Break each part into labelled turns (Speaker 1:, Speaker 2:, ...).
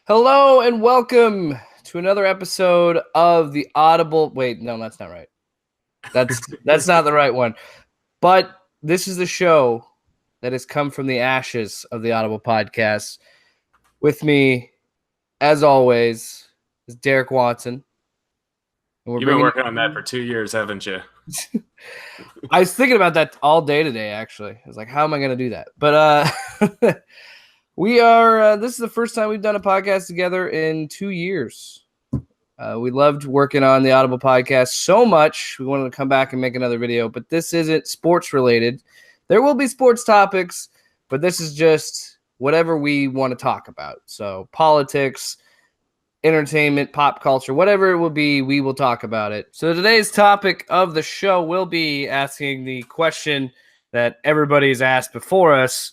Speaker 1: Hello and welcome to another episode of the Audible. Wait, no, that's not right. That's not the right one. But this is the show that has come from the ashes of the Audible podcast. With me, as always, is Derek Watson.
Speaker 2: You've been working on that for 2 years, haven't you?
Speaker 1: I was thinking about that all day today, actually. I was like, how am I going to do that? But we are, this is the first time we've done a podcast together in 2 years. We loved working on the Audible podcast so much. We wanted to come back and make another video, but this isn't sports related. There will be sports topics, but this is just whatever we want to talk about. So politics, entertainment, pop culture, whatever it will be, we will talk about it. So today's topic of the show will be asking the question that everybody's asked before us.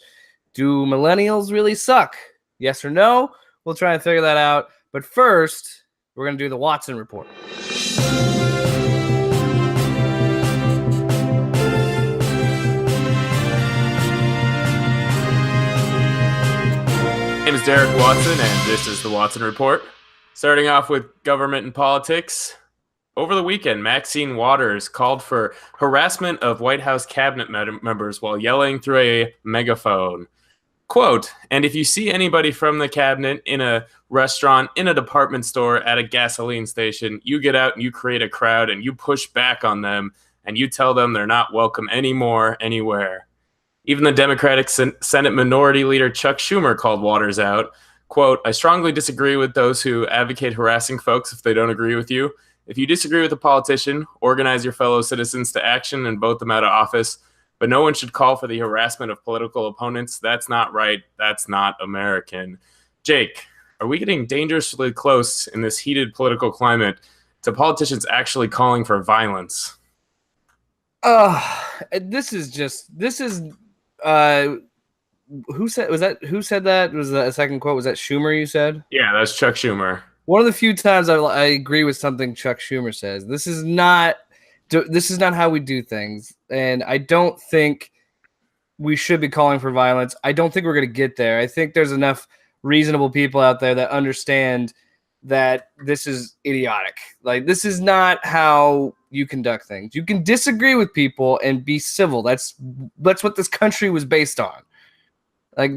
Speaker 1: Do millennials really suck? Yes or no? We'll try and figure that out. But first, we're going to do the Watson Report.
Speaker 2: My name is Derek Watson, and this is the Watson Report. Starting off with government and politics. Over the weekend, Maxine Waters called for harassment of White House cabinet members while yelling through a megaphone. Quote, and if you see anybody from the cabinet in a restaurant, in a department store, at a gasoline station, you get out and you create a crowd and you push back on them and you tell them they're not welcome anymore, anywhere. Even the Democratic Senate Minority Leader Chuck Schumer called Waters out. Quote, I strongly disagree with those who advocate harassing folks if they don't agree with you. If you disagree with a politician, organize your fellow citizens to action and vote them out of office. But no one should call for the harassment of political opponents. That's not right. That's not American. Jake, are we getting dangerously close in this heated political climate to politicians actually calling for violence?
Speaker 1: This is who said that? Was that a second quote? Was that Schumer you said?
Speaker 2: Yeah, that's Chuck Schumer.
Speaker 1: One of the few times I agree with something Chuck Schumer says. This is not how we do things, and I don't think we should be calling for violence. I don't think we're going to get there. I think there's enough reasonable people out there that understand that this is idiotic. Like, this is not how you conduct things. You can disagree with people and be civil. That's what this country was based on. Like,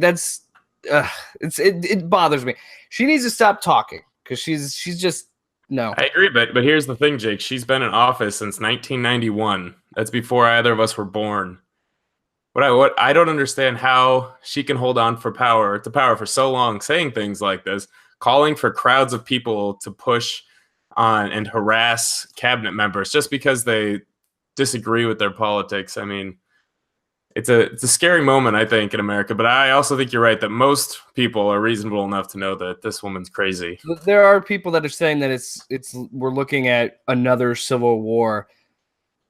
Speaker 1: it bothers me. She needs to stop talking because she's just no.
Speaker 2: I agree, but here's the thing, Jake. She's been in office since 1991. That's before either of us were born. What I don't understand how she can hold on to power for so long, saying things like this, calling for crowds of people to push on and harass cabinet members just because they disagree with their politics. I mean, it's a scary moment, I think, in America. But I also think you're right that most people are reasonable enough to know that this woman's crazy.
Speaker 1: There are people that are saying that we're looking at another civil war.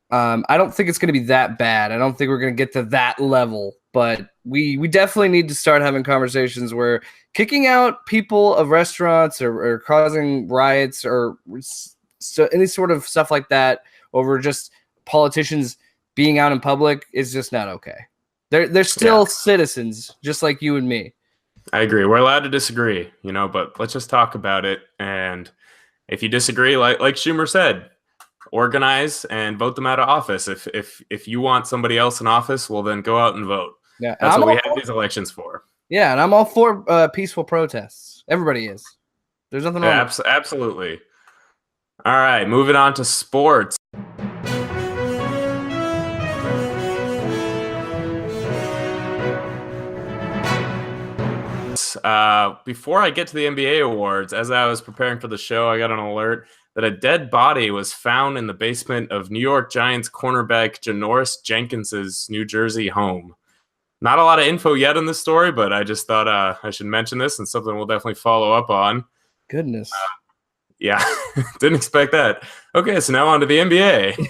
Speaker 1: I don't think it's going to be that bad. I don't think we're going to get to that level. But we definitely need to start having conversations where kicking out people of restaurants or causing riots or any sort of stuff like that over just politicians being out in public is just not okay. They're still citizens, just like you and me.
Speaker 2: I agree. We're allowed to disagree, but let's just talk about it. And if you disagree, like Schumer said, organize and vote them out of office. If you want somebody else in office, well, then go out and vote.
Speaker 1: Yeah,
Speaker 2: that's what we have these elections for.
Speaker 1: Yeah, and I'm all for peaceful protests. Everybody is. There's nothing wrong.
Speaker 2: Absolutely. All right, moving on to sports. Before I get to the NBA awards, as I was preparing for the show, I got an alert that a dead body was found in the basement of New York Giants cornerback Janoris Jenkins's New Jersey home. Not a lot of info yet in this story, but I just thought I should mention this and something we'll definitely follow up on.
Speaker 1: Goodness.
Speaker 2: Yeah, didn't expect that. Okay, so now on to the NBA.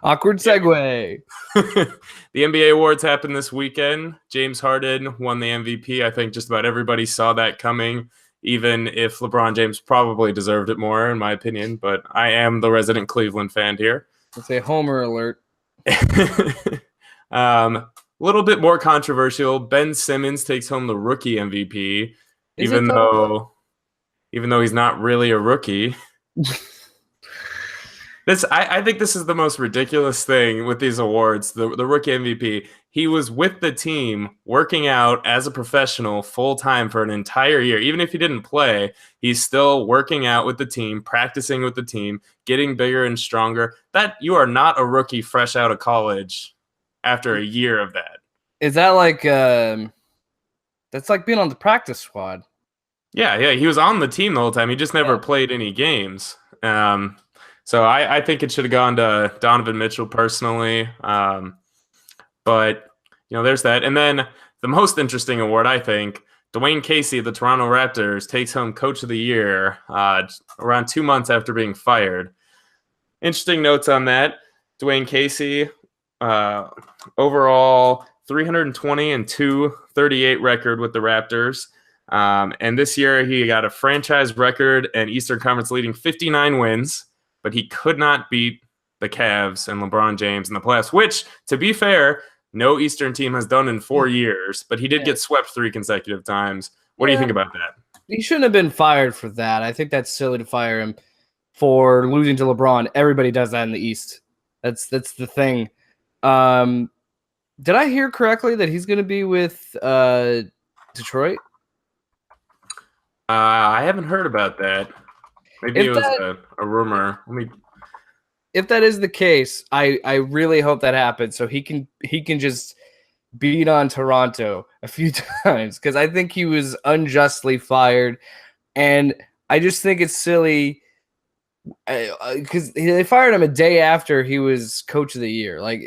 Speaker 1: Awkward segue.
Speaker 2: The NBA awards happened this weekend. James Harden won the MVP. I think just about everybody saw that coming, even if LeBron James probably deserved it more, in my opinion. But I am the resident Cleveland fan here.
Speaker 1: It's a homer alert.
Speaker 2: A little bit more controversial. Ben Simmons takes home the rookie MVP, even though even though he's not really a rookie. I think this is the most ridiculous thing with these awards, the rookie MVP. He was with the team working out as a professional full time for an entire year. Even if he didn't play, he's still working out with the team, practicing with the team, getting bigger and stronger. That you are not a rookie fresh out of college after a year of that.
Speaker 1: Is that like that's like being on the practice squad?
Speaker 2: Yeah, he was on the team the whole time. He just never played any games. So I think it should have gone to Donovan Mitchell personally. But, there's that. And then the most interesting award, I think, Dwayne Casey of the Toronto Raptors takes home Coach of the Year around 2 months after being fired. Interesting notes on that. Dwayne Casey, overall 320 and 238 record with the Raptors. And this year he got a franchise record and Eastern Conference leading 59 wins. But he could not beat the Cavs and LeBron James in the playoffs, which, to be fair, no Eastern team has done in 4 years. But he did get swept 3 consecutive times. What do you think about that?
Speaker 1: He shouldn't have been fired for that. I think that's silly to fire him for losing to LeBron. Everybody does that in the East. That's the thing. Did I hear correctly that he's going to be with Detroit?
Speaker 2: I haven't heard about that. Maybe it was a rumor.
Speaker 1: If that is the case, I really hope that happens so he can just beat on Toronto a few times because I think he was unjustly fired, and I just think it's silly because they fired him a day after he was Coach of the Year. Like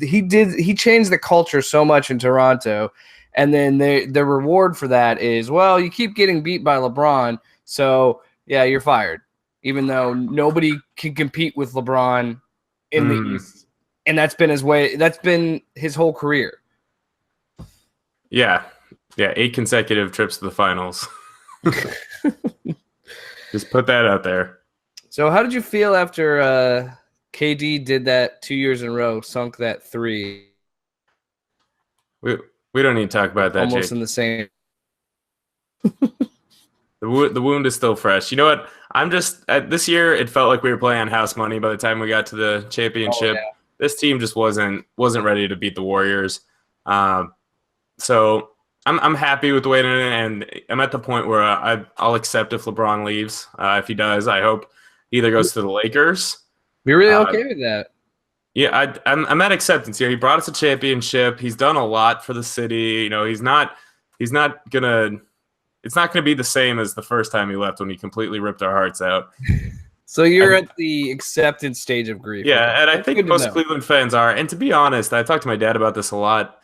Speaker 1: he changed the culture so much in Toronto, and then the reward for that is, well, you keep getting beat by LeBron, so yeah, you're fired, even though nobody can compete with LeBron in the East. And that's been his way. That's been his whole career.
Speaker 2: Yeah. 8 consecutive trips to the finals. Just put that out there.
Speaker 1: So how did you feel after KD did that 2 years in a row, sunk that 3?
Speaker 2: We don't need to talk about that,
Speaker 1: almost
Speaker 2: Jake.
Speaker 1: In the same.
Speaker 2: The wound is still fresh. You know what? I'm just this year. It felt like we were playing on house money by the time we got to the championship.
Speaker 1: Oh, yeah.
Speaker 2: This team just wasn't ready to beat the Warriors. So I'm happy with the way it ended, and I'm at the point where I'll accept if LeBron leaves. If he does, I hope he either goes to the Lakers.
Speaker 1: You're really okay with that?
Speaker 2: Yeah, I'm at acceptance here. He brought us a championship. He's done a lot for the city. He's not gonna. It's not going to be the same as the first time he left when he completely ripped our hearts out.
Speaker 1: So you're at the acceptance stage of grief.
Speaker 2: Yeah, and I think most Cleveland fans are. And to be honest, I talked to my dad about this a lot.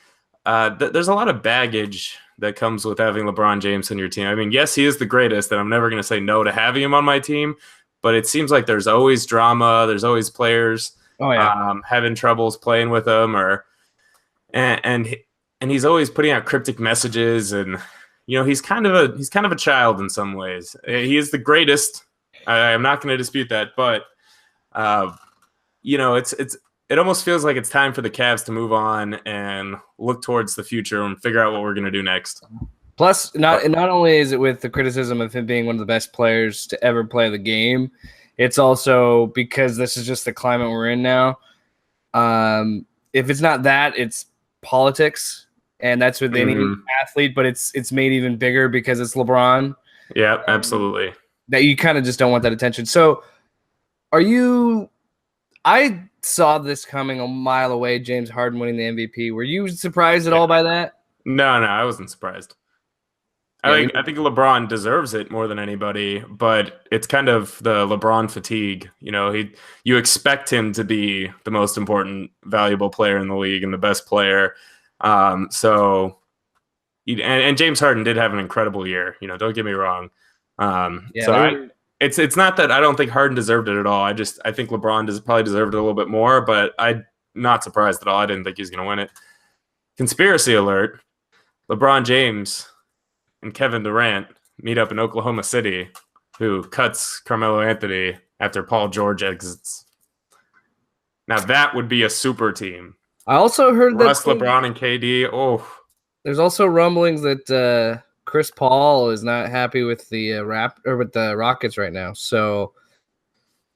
Speaker 2: There's a lot of baggage that comes with having LeBron James on your team. I mean, yes, he is the greatest, and I'm never going to say no to having him on my team. But it seems like there's always drama. There's always players having troubles playing with him, and he's always putting out cryptic messages and. He's kind of a child in some ways. He is the greatest. I'm not going to dispute that, but it almost feels like it's time for the Cavs to move on and look towards the future and figure out what we're going to do next.
Speaker 1: Plus, not only is it with the criticism of him being one of the best players to ever play the game, it's also because this is just the climate we're in now. If it's not that, it's politics. And that's with any athlete, but it's made even bigger because it's LeBron.
Speaker 2: Yeah, absolutely.
Speaker 1: That you kind of just don't want that attention. So I saw this coming a mile away, James Harden winning the MVP. Were you surprised at all by that?
Speaker 2: No, I wasn't surprised. I think LeBron deserves it more than anybody, but it's kind of the LeBron fatigue. You expect him to be the most important, valuable player in the league and the best player. And James Harden did have an incredible year. Don't get me wrong. It's not that I don't think Harden deserved it at all. I think LeBron probably deserved it a little bit more, but I'm not surprised at all. I didn't think he was going to win it. Conspiracy alert: LeBron James and Kevin Durant meet up in Oklahoma City, who cuts Carmelo Anthony after Paul George exits. Now that would be a super team.
Speaker 1: I also heard
Speaker 2: Russ, LeBron, and KD. Oh,
Speaker 1: there's also rumblings that Chris Paul is not happy with the with the Rockets right now. So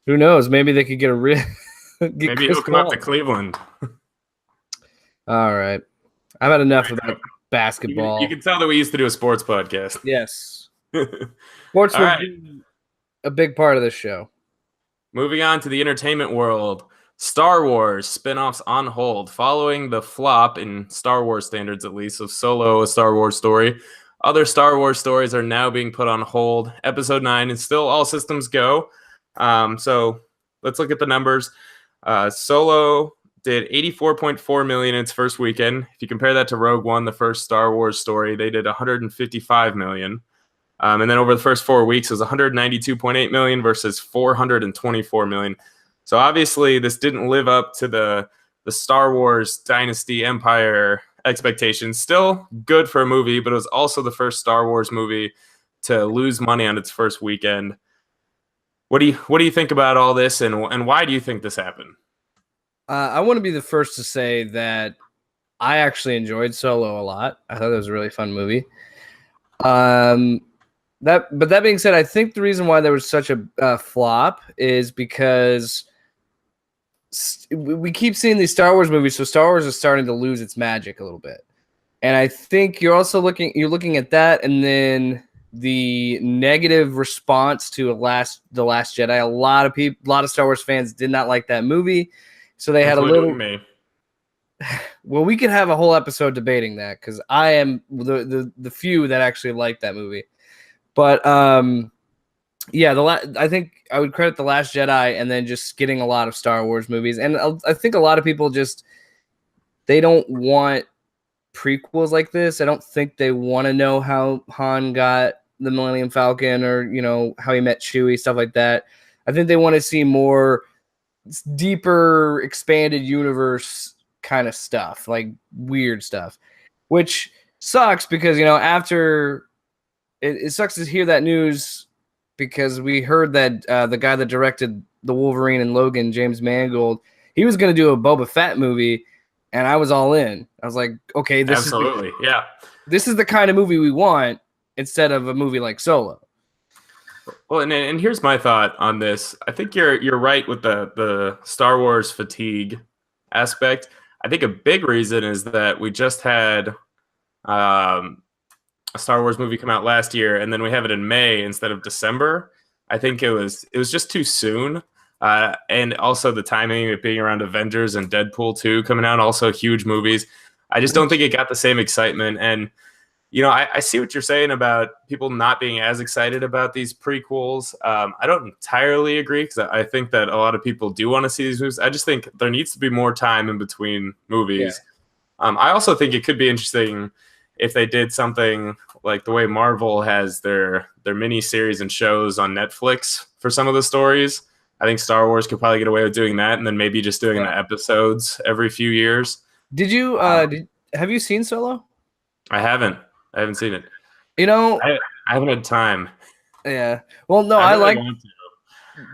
Speaker 1: who knows? Maybe they could get
Speaker 2: Maybe
Speaker 1: Chris
Speaker 2: he'll come
Speaker 1: Paul.
Speaker 2: up to Cleveland.
Speaker 1: All right, I've had enough about basketball.
Speaker 2: You can tell that we used to do a sports podcast.
Speaker 1: Yes,
Speaker 2: All
Speaker 1: sports will
Speaker 2: right.
Speaker 1: be a big part of this show.
Speaker 2: Moving on to the entertainment world. Star Wars spin-offs on hold following the flop, in Star Wars standards at least, of Solo, a Star Wars story. Other Star Wars stories are now being put on hold. Episode 9 is still all systems go. So let's look at the numbers. Solo did 84.4 million in its first weekend. If you compare that to Rogue One, the first Star Wars story, they did 155 million. And then over the first 4 weeks, it was 192.8 million versus 424 million. So obviously, this didn't live up to the Star Wars Dynasty Empire expectations. Still good for a movie, but it was also the first Star Wars movie to lose money on its first weekend. What do you think about all this, and why do you think this happened?
Speaker 1: I want to be the first to say that I actually enjoyed Solo a lot. I thought it was a really fun movie. But that being said, I think the reason why there was such a flop is because we keep seeing these Star Wars movies, so Star Wars is starting to lose its magic a little bit. And I think you're also looking at that, and then the negative response to The Last Jedi. A lot of Star Wars fans did not like that movie, so they had a little.
Speaker 2: Me.
Speaker 1: Well, we could have a whole episode debating that because I am the few that actually liked that movie. But yeah, I think I would credit The Last Jedi and then just getting a lot of Star Wars movies. And I think a lot of people they don't want prequels like this. I don't think they want to know how Han got the Millennium Falcon or, how he met Chewie, stuff like that. I think they want to see more deeper, expanded universe kind of stuff, like weird stuff, which sucks because, after it sucks to hear that news because we heard that the guy that directed the Wolverine and Logan, James Mangold, he was going to do a Boba Fett movie, and I was all in. I was like, okay, this is the kind of movie we want instead of a movie like Solo.
Speaker 2: Well, and here's my thought on this. I think you're right with the Star Wars fatigue aspect. I think a big reason is that we just had a Star Wars movie come out last year, and then we have it in May instead of December. I think it was just too soon. And also the timing of being around Avengers and Deadpool 2 coming out, also huge movies. I just don't think it got the same excitement. And, I see what you're saying about people not being as excited about these prequels. I don't entirely agree because I think that a lot of people do want to see these movies. I just think there needs to be more time in between movies. Yeah. I also think it could be interesting if they did something like the way Marvel has their mini series and shows on Netflix for some of the stories. I think Star Wars could probably get away with doing that, and then maybe just doing the episodes every few years.
Speaker 1: Did you have you seen Solo?
Speaker 2: I haven't seen it. I haven't had time.
Speaker 1: Yeah. Well, no,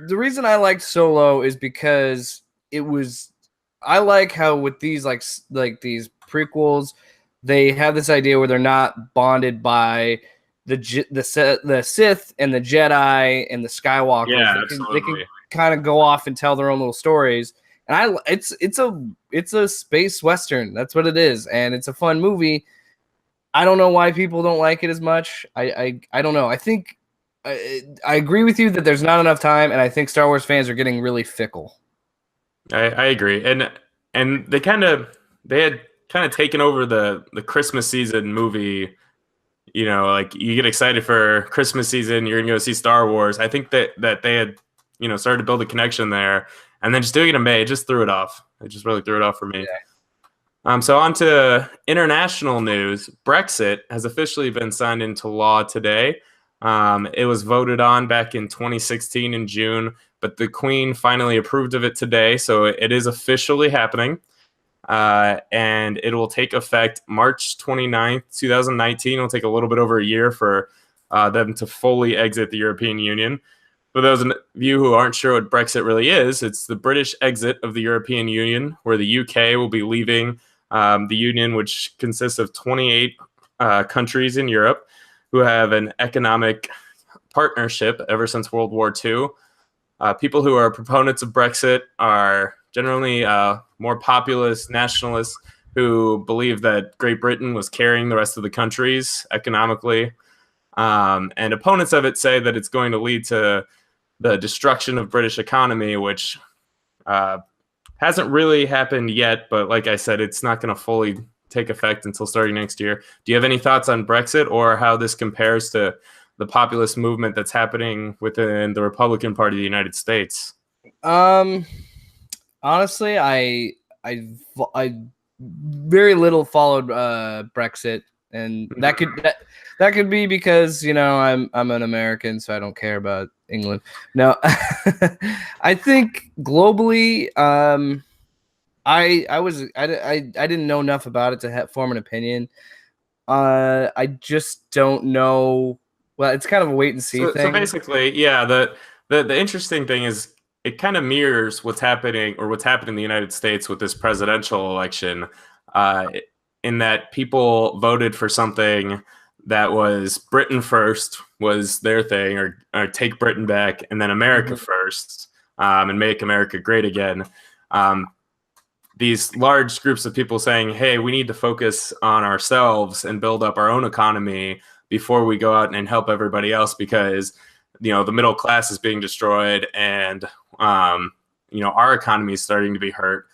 Speaker 1: the reason I liked Solo is because I like how with these like these prequels, they have this idea where they're not bonded by the Sith and the Jedi and the Skywalkers.
Speaker 2: Yeah,
Speaker 1: they can kind of go off and tell their own little stories. And it's a space western. That's what it is, and it's a fun movie. I don't know why people don't like it as much. I don't know. I think I agree with you that there's not enough time, and I think Star Wars fans are getting really fickle.
Speaker 2: I agree, and they had kind of taken over the Christmas season movie. Like you get excited for Christmas season, you're gonna go see Star Wars. I think that they had started to build a connection there, and then just doing it in May, it just threw it off. It just really threw it off for me. Yeah. So on to international news. Brexit has officially been signed into law today. It was voted on back in 2016 in June, but the Queen finally approved of it today, so it is officially happening. And it will take effect March 29th, 2019. It'll take a little bit over a year for them to fully exit the European Union. For those of you who aren't sure what Brexit really is, it's the British exit of the European Union, where the UK will be leaving the Union, which consists of 28 countries in Europe. who have an economic partnership ever since World War II. People who are proponents of Brexit are generally more populist nationalists who believe that Great Britain was carrying the rest of the countries economically. And opponents of it say that it's going to lead to the destruction of British economy, which hasn't really happened yet. But like I said, it's not going to fully take effect until starting next year. Do you have any thoughts on Brexit or how this compares to the populist movement that's happening within the Republican Party of the United States?
Speaker 1: Honestly, I very little followed Brexit, and that could be because I'm an American, so I don't care about England. No, I think globally, I didn't know enough about it to form an opinion. I just don't know. Well, it's kind of a wait and see thing.
Speaker 2: So basically, yeah, the interesting thing is it kind of mirrors what's happening in the United States with this presidential election, in that people voted for something that was Britain first was their thing, or take Britain back, and then America first, and make America great again. These large groups of people saying, hey, we need to focus on ourselves and build up our own economy before we go out and help everybody else, because the middle class is being destroyed, and our economy is starting to be hurt.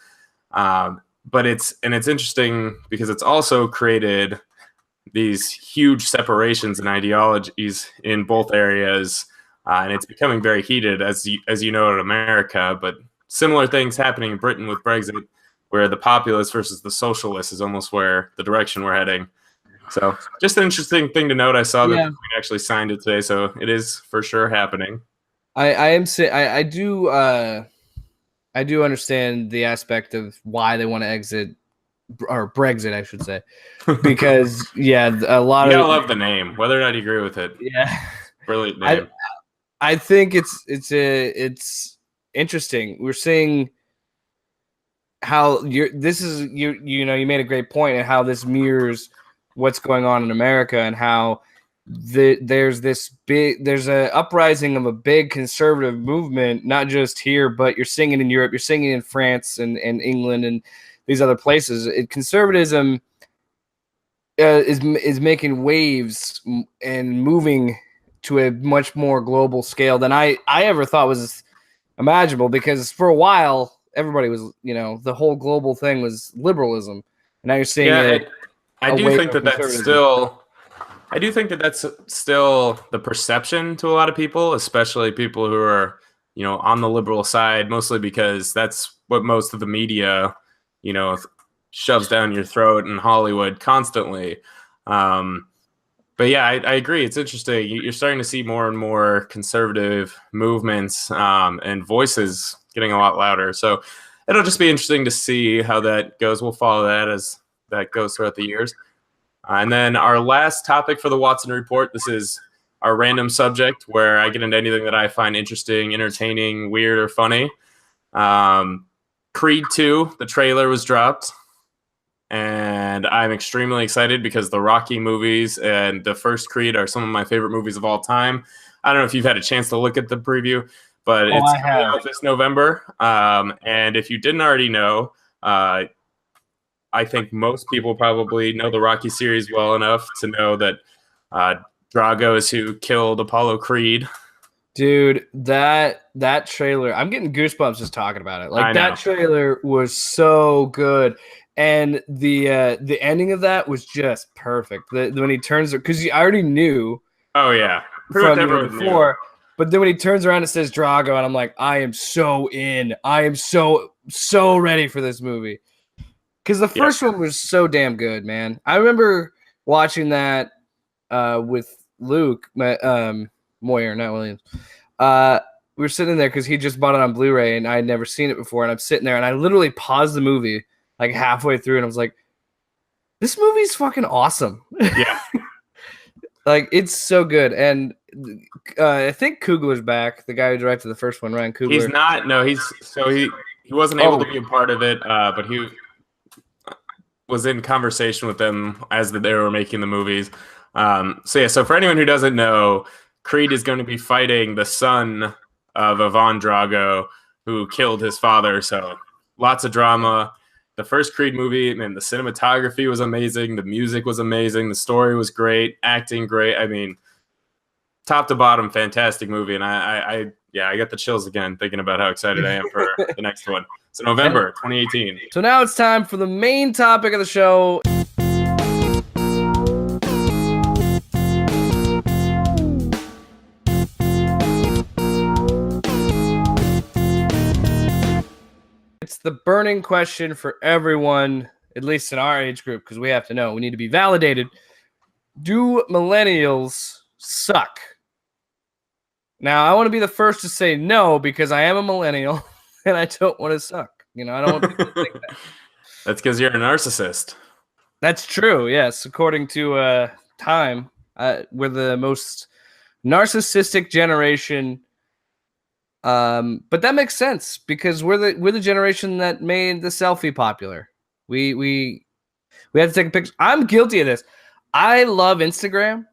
Speaker 2: But it's interesting because it's also created these huge separations and ideologies in both areas, and it's becoming very heated, as you know, in America. But similar things happening in Britain with Brexit, where the populist versus the socialist is almost where the direction we're heading. So just an interesting thing to note. I saw that we actually signed it today, so it is for sure happening.
Speaker 1: I do understand the aspect of why they want to exit, or Brexit, I should say, because a lot
Speaker 2: I love the name, whether or not you agree with it.
Speaker 1: Yeah,
Speaker 2: brilliant name.
Speaker 1: I think it's interesting. We're seeing how you made a great point, and how this mirrors what's going on in America, and how there's an uprising of a big conservative movement, not just here, but you're seeing it in Europe, you're seeing it in France and England and these other places. Conservatism is making waves and moving to a much more global scale than I ever thought was imaginable, because for a while everybody was, the whole global thing was liberalism, and now you're seeing
Speaker 2: I do think that that's still the perception to a lot of people, especially people who are, on the liberal side, mostly because that's what most of the media, shoves down your throat in Hollywood constantly. But yeah, I agree. It's interesting. You're starting to see more and more conservative movements and voices getting a lot louder. So it'll just be interesting to see how that goes. We'll follow that as that goes throughout the years. And then our last topic for the Watson Report, this is our random subject where I get into anything that I find interesting, entertaining, weird, or funny. Creed 2, the trailer was dropped, and I'm extremely excited because the Rocky movies and the first Creed are some of my favorite movies of all time. I don't know if you've had a chance to look at the preview, but it's coming out this November. And if you didn't already know, I think most people probably know the Rocky series well enough to know that Drago is who killed Apollo Creed.
Speaker 1: Dude, that trailer, I'm getting goosebumps just talking about it. Like, that trailer was so good. And the ending of that was just perfect. When he turns, because I already knew.
Speaker 2: Oh yeah,
Speaker 1: from before. But then when he turns around and says Drago, and I'm like, I am so in. I am so ready for this movie. Because the first one was so damn good, man. I remember watching that with Luke Moyer, not Williams. We were sitting there because he just bought it on Blu-ray, and I had never seen it before. And I'm sitting there, and I literally paused the movie like halfway through, and I was like, "This movie's fucking awesome."
Speaker 2: Yeah,
Speaker 1: like, it's so good. And I think Coogler's back, the guy who directed the first one, Ryan Coogler.
Speaker 2: He's not. No, he wasn't able to be a part of it, but he was in conversation with them as they were making the movies. So for anyone who doesn't know, Creed is going to be fighting the son of Ivan Drago, who killed his father. So lots of drama. The first Creed movie, man, the cinematography was amazing. The music was amazing. The story was great. Acting great. I mean, top to bottom, fantastic movie. And I got the chills again thinking about how excited I am for the next one. So November 2018.
Speaker 1: So now it's time for the main topic of the show. It's the burning question for everyone, at least in our age group, because we have to know. We need to be validated. Do millennials suck? Now, I want to be the first to say no because I am a millennial and I don't want to suck. I don't want people to think that.
Speaker 2: That's because you're a narcissist.
Speaker 1: That's true, yes. According to Time, we're the most narcissistic generation. But that makes sense because we're the generation that made the selfie popular. We had to take a picture. I'm guilty of this. I love Instagram,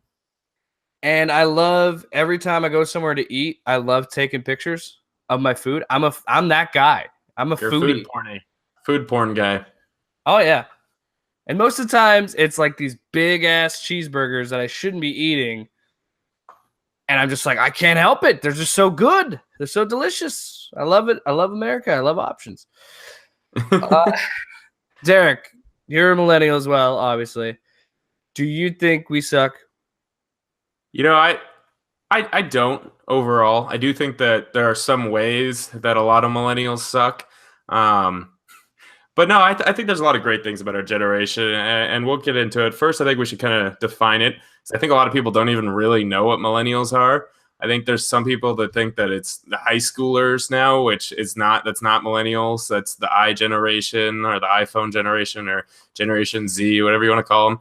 Speaker 1: and I love every time I go somewhere to eat. I love taking pictures of my food. I'm that guy. I'm a foodie.
Speaker 2: Food porn guy.
Speaker 1: Oh yeah, and most of the times it's like these big ass cheeseburgers that I shouldn't be eating. And I'm just like, I can't help it. They're just so good. They're so delicious. I love it. I love America. I love options. Derek, you're a millennial as well, obviously. Do you think we suck?
Speaker 2: I don't overall. I do think that there are some ways that a lot of millennials suck. But no, I think there's a lot of great things about our generation, and we'll get into it. First, I think we should kind of define it. I think a lot of people don't even really know what millennials are. I think there's some people that think that it's the high schoolers now, which is not. That's not millennials. That's the I generation or the iPhone generation or Generation Z, whatever you want to call them.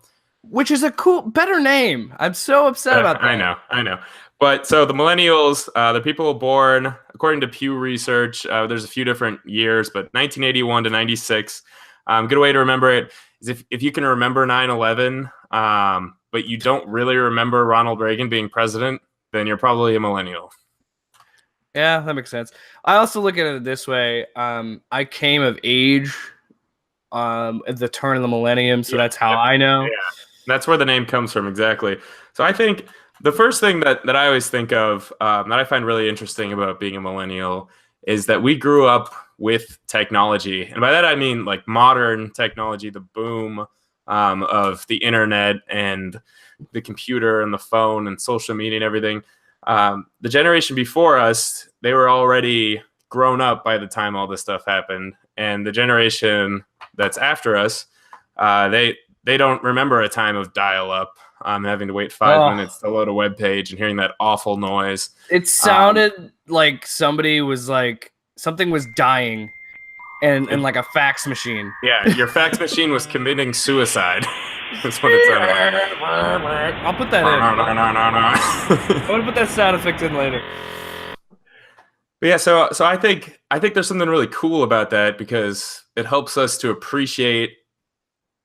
Speaker 1: Which is a better name. I'm so upset about that.
Speaker 2: I know. But so the millennials, the people born, according to Pew Research, there's a few different years, but 1981 to 96. Good way to remember it is if you can remember 9/11, but you don't really remember Ronald Reagan being president, then you're probably a millennial.
Speaker 1: Yeah, that makes sense. I also look at it this way. I came of age at the turn of the millennium, so that's how I know.
Speaker 2: Yeah, that's where the name comes from, exactly. So I think the first thing that I always think of that I find really interesting about being a millennial is that we grew up with technology. And by that, I mean like modern technology, the boom of the internet and the computer and the phone and social media and everything. The generation before us, they were already grown up by the time all this stuff happened. And the generation that's after us, they don't remember a time of dial-up. Having to wait 5 minutes to load a web page and hearing that awful noise.
Speaker 1: It sounded like something was dying and like a fax machine.
Speaker 2: Yeah, your fax machine was committing suicide. That's what it sounded like.
Speaker 1: I'll put that in. I'm going to put that sound effect in later.
Speaker 2: But yeah, so I think there's something really cool about that because it helps us to appreciate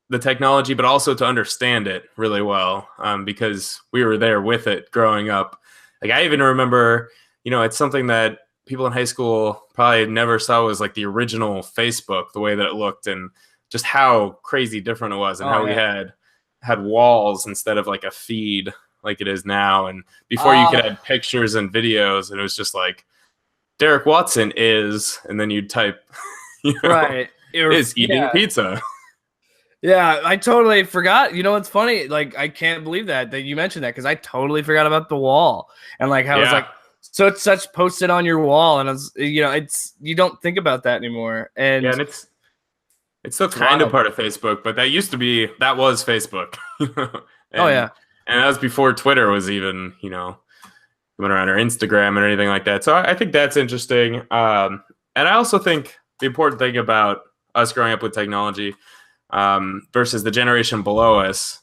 Speaker 2: the technology, but also to understand it really well, because we were there with it growing up. Like I even remember, it's something that people in high school probably never saw was like the original Facebook, the way that it looked and just how crazy different it was and how we had walls instead of like a feed like it is now. And before you could add pictures and videos, and it was just like Derek Watson is, and then you'd type,
Speaker 1: right,
Speaker 2: is eating pizza.
Speaker 1: Yeah, I totally forgot. It's funny. Like, I can't believe that you mentioned that because I totally forgot about the wall and like how it's like such posted on your wall, and it's you don't think about that anymore. And
Speaker 2: yeah, and it's still kind of part of Facebook, but that was Facebook. And that was before Twitter was even going around, or Instagram or anything like that. So I think that's interesting. And I also think the important thing about us growing up with technology versus the generation below us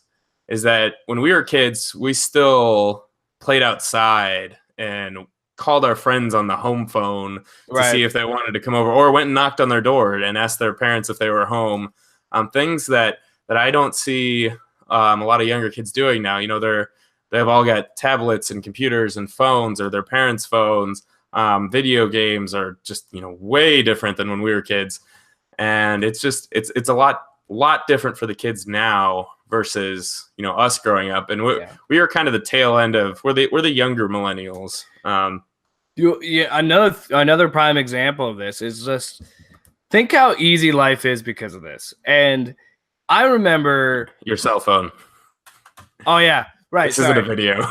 Speaker 2: is that when we were kids, we still played outside and called our friends on the home phone to see if they wanted to come over, or went and knocked on their door and asked their parents if they were home. Things that I don't see a lot of younger kids doing now. They've all got tablets and computers and phones, or their parents' phones. Video games are just way different than when we were kids, and it's a lot different for the kids now versus us growing up. And we are kind of the tail end of we're the younger millennials.
Speaker 1: Another prime example of this is just think how easy life is because of this. And I remember
Speaker 2: your cell phone.
Speaker 1: Oh yeah, right.
Speaker 2: This isn't a video.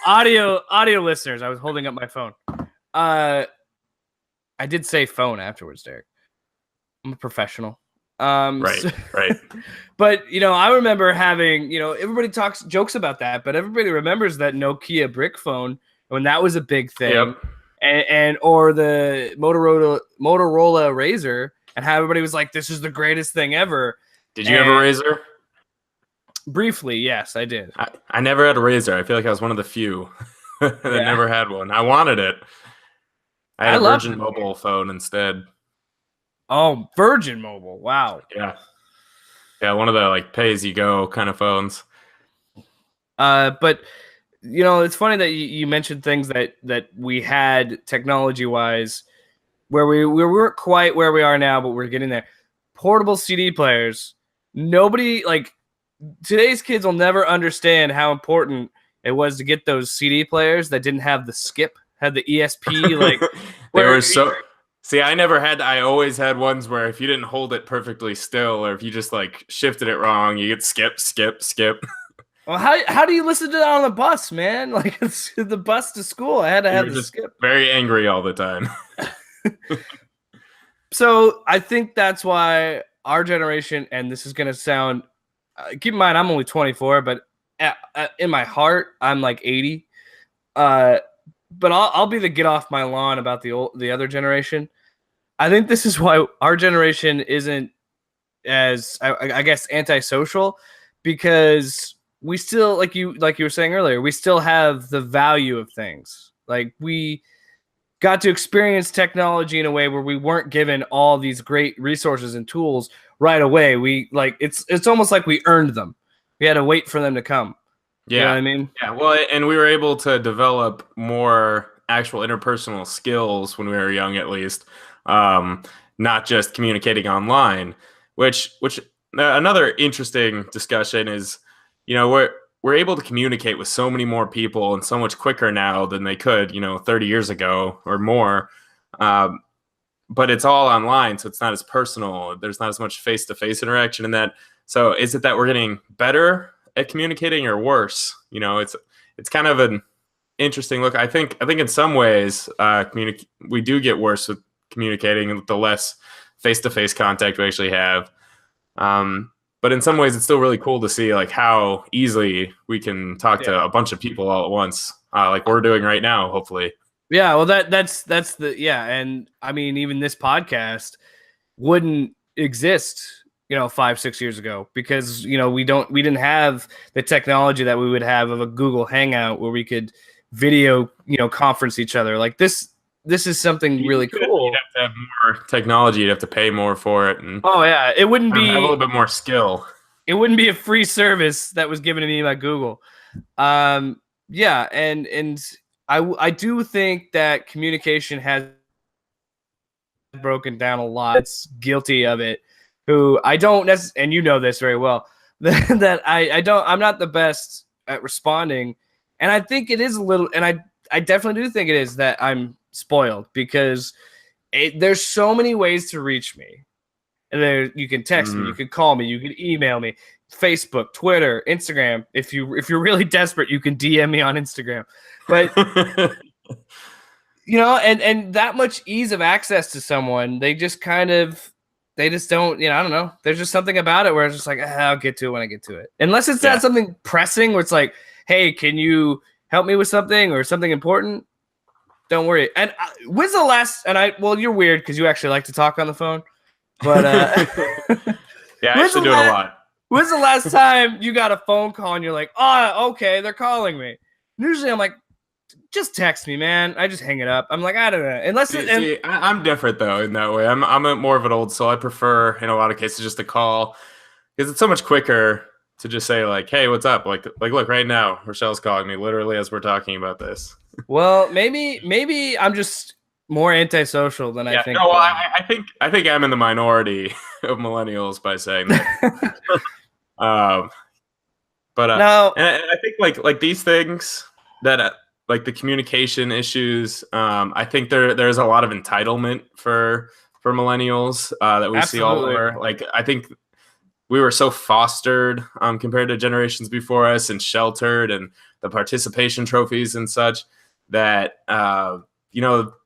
Speaker 1: audio listeners, I was holding up my phone. I did say phone afterwards, Derek. I'm a professional.
Speaker 2: Right.
Speaker 1: But I remember having, everybody jokes about that, but everybody remembers that Nokia brick phone when that was a big thing.
Speaker 2: Yep.
Speaker 1: And or the Motorola Razor, and how everybody was like, "This is the greatest thing ever."
Speaker 2: Did you have a Razor?
Speaker 1: Briefly, yes, I did.
Speaker 2: I never had a Razor. I feel like I was one of the few that never had one. I wanted it. I had a Virgin Mobile phone instead.
Speaker 1: Oh, Virgin Mobile! Wow.
Speaker 2: Yeah, one of the pay-as-you-go kind of phones.
Speaker 1: But it's funny that you mentioned things that we had technology-wise where we weren't quite where we are now, but we're getting there. Portable CD players. Nobody, today's kids will never understand how important it was to get those CD players that didn't have the skip, had the ESP.
Speaker 2: They were so... See, I always had ones where if you didn't hold it perfectly still, or if you just shifted it wrong, you get skip.
Speaker 1: Well, how do you listen to that on the bus, man? It's the bus to school. I had to have the skip.
Speaker 2: Very angry all the time.
Speaker 1: So I think that's why our generation, and this is going to sound, keep in mind, I'm only 24, but in my heart, I'm 80. But I'll be the get off my lawn about the other generation. I think this is why our generation isn't as, I guess, antisocial, because we still, like you were saying earlier, we still have the value of things. We got to experience technology in a way where we weren't given all these great resources and tools right away. We it's almost like we earned them. We had to wait for them to come.
Speaker 2: Yeah.
Speaker 1: You know what I mean?
Speaker 2: Yeah. Well, and we were able to develop more actual interpersonal skills when we were young, at least, not just communicating online. Which another interesting discussion is, we're able to communicate with so many more people and so much quicker now than they could, 30 years ago or more. But it's all online, so it's not as personal. There's not as much face-to-face interaction in that. So is it that we're getting better at communicating or worse? It's kind of an interesting look. I think in some ways we do get worse with communicating with the less face-to-face contact we actually have. But in some ways, it's still really cool to see how easily we can talk to a bunch of people all at once, like we're doing right now, hopefully.
Speaker 1: Yeah, well, that's and I mean, even this podcast wouldn't exist, 5-6 years ago, because we didn't have the technology that we would have of a Google Hangout where we could video conference each other. This is something really cool.
Speaker 2: You'd have to have more technology. You'd have to pay more for it. And
Speaker 1: it wouldn't be
Speaker 2: have a little bit more skill.
Speaker 1: It wouldn't be a free service that was given to me by Google. And I do think that communication has broken down a lot. It's guilty of it. Who I don't necessarily, and you know this very well, that I'm not the best at responding. And I think it is a little, and I definitely do think it is that I'm spoiled, because there's so many ways to reach me. And you can text me, you can call me, you can email me, Facebook, Twitter, Instagram. If you're really desperate, you can DM me on Instagram. But and that much ease of access to someone, they just don't, I don't know. There's just something about it where it's just I'll get to it when I get to it. Unless it's not something pressing where it's hey, can you help me with something or something important? Don't worry. And when's the last? Well, you're weird because you actually like to talk on the phone. But
Speaker 2: yeah, I actually do it a lot.
Speaker 1: When's the last time you got a phone call and you're like, oh, okay, they're calling me? And usually I'm like, just text me, man. I just hang it up. I'm like, I don't know.
Speaker 2: I'm different though in that way. I'm more of an old soul. I prefer in a lot of cases just to call, because it's so much quicker to just say like, hey, what's up? Like look, right now, Rochelle's calling me literally as we're talking about this.
Speaker 1: Well, maybe I'm just more antisocial than I think.
Speaker 2: No, I think I'm in the minority of millennials by saying that. um, but
Speaker 1: No,
Speaker 2: and I think like these things that like the communication issues, I think there's a lot of entitlement for millennials that we see all
Speaker 1: absolutely.
Speaker 2: over. Like I think we were so fostered compared to generations before us and sheltered and the participation trophies and such that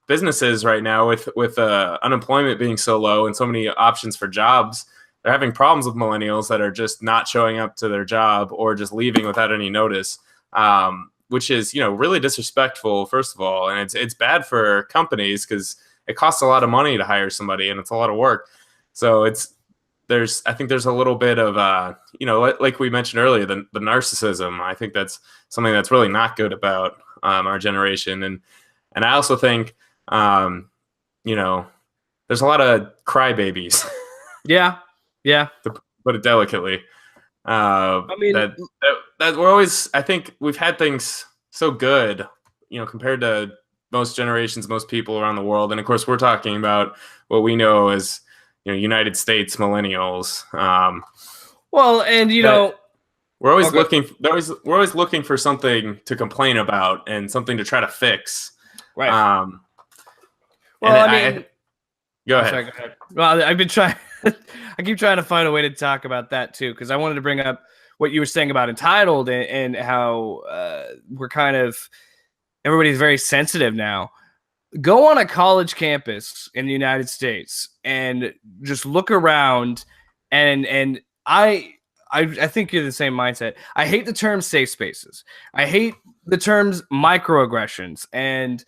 Speaker 2: businesses right now with unemployment being so low and so many options for jobs, they're having problems with millennials that are just not showing up to their job or just leaving without any notice, which is really disrespectful, first of all, and it's bad for companies because it costs a lot of money to hire somebody and it's a lot of work. So I think there's a little bit of like we mentioned earlier, the narcissism. I think that's something that's really not good about our generation, and I also think there's a lot of crybabies.
Speaker 1: Yeah.
Speaker 2: To put it delicately.
Speaker 1: I mean,
Speaker 2: that we're always. I think we've had things so good, compared to most generations, most people around the world, and of course, we're talking about what we know as United States millennials.
Speaker 1: well, and
Speaker 2: we're always looking. We're always looking for something to complain about and something to try to fix.
Speaker 1: Right.
Speaker 2: Well, I mean, go ahead.
Speaker 1: Sorry, go ahead. Well, I've been trying. I keep trying to find a way to talk about that too, because I wanted to bring up what you were saying about entitled and how we're kind of everybody's very sensitive now. Go on a college campus in the United States and just look around, and I think you're the same mindset. I hate the term safe spaces. I hate the terms microaggressions and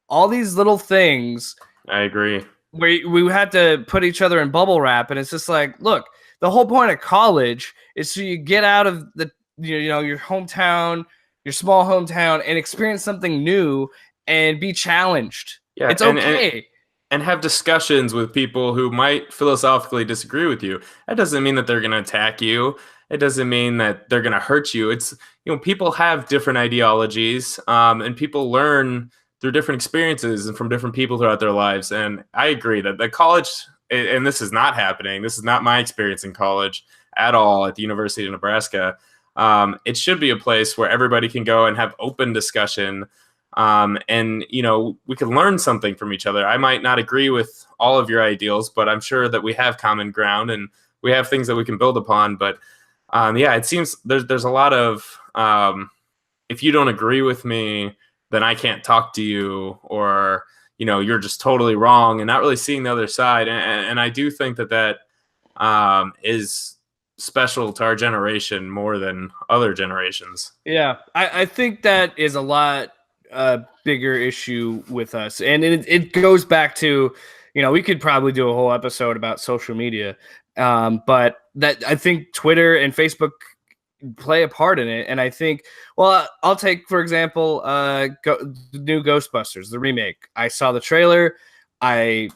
Speaker 1: all these little things.
Speaker 2: I agree.
Speaker 1: Where we had to put each other in bubble wrap, and it's just like, look, the whole point of college is so you get out of the your hometown, your small hometown, and experience something new and be challenged. Yeah, it's okay.
Speaker 2: And have discussions with people who might philosophically disagree with you. That doesn't mean that they're going to attack you. It doesn't mean that they're going to hurt you. It's people have different ideologies, and people learn through different experiences and from different people throughout their lives. And I agree that the college, and this is not happening, this is not my experience in college at all at the University of Nebraska. It should be a place where everybody can go and have open discussion. And we can learn something from each other. I might not agree with all of your ideals, but I'm sure that we have common ground and we have things that we can build upon. But it seems there's a lot of, if you don't agree with me, then I can't talk to you, or, you're just totally wrong, and not really seeing the other side. And I do think that is special to our generation more than other generations.
Speaker 1: Yeah, I think that is a lot bigger issue with us. And it goes back to, we could probably do a whole episode about social media. But that I think Twitter and Facebook play a part in it. And I think, well, I'll take, for example, the new Ghostbusters, the remake. I saw the trailer. I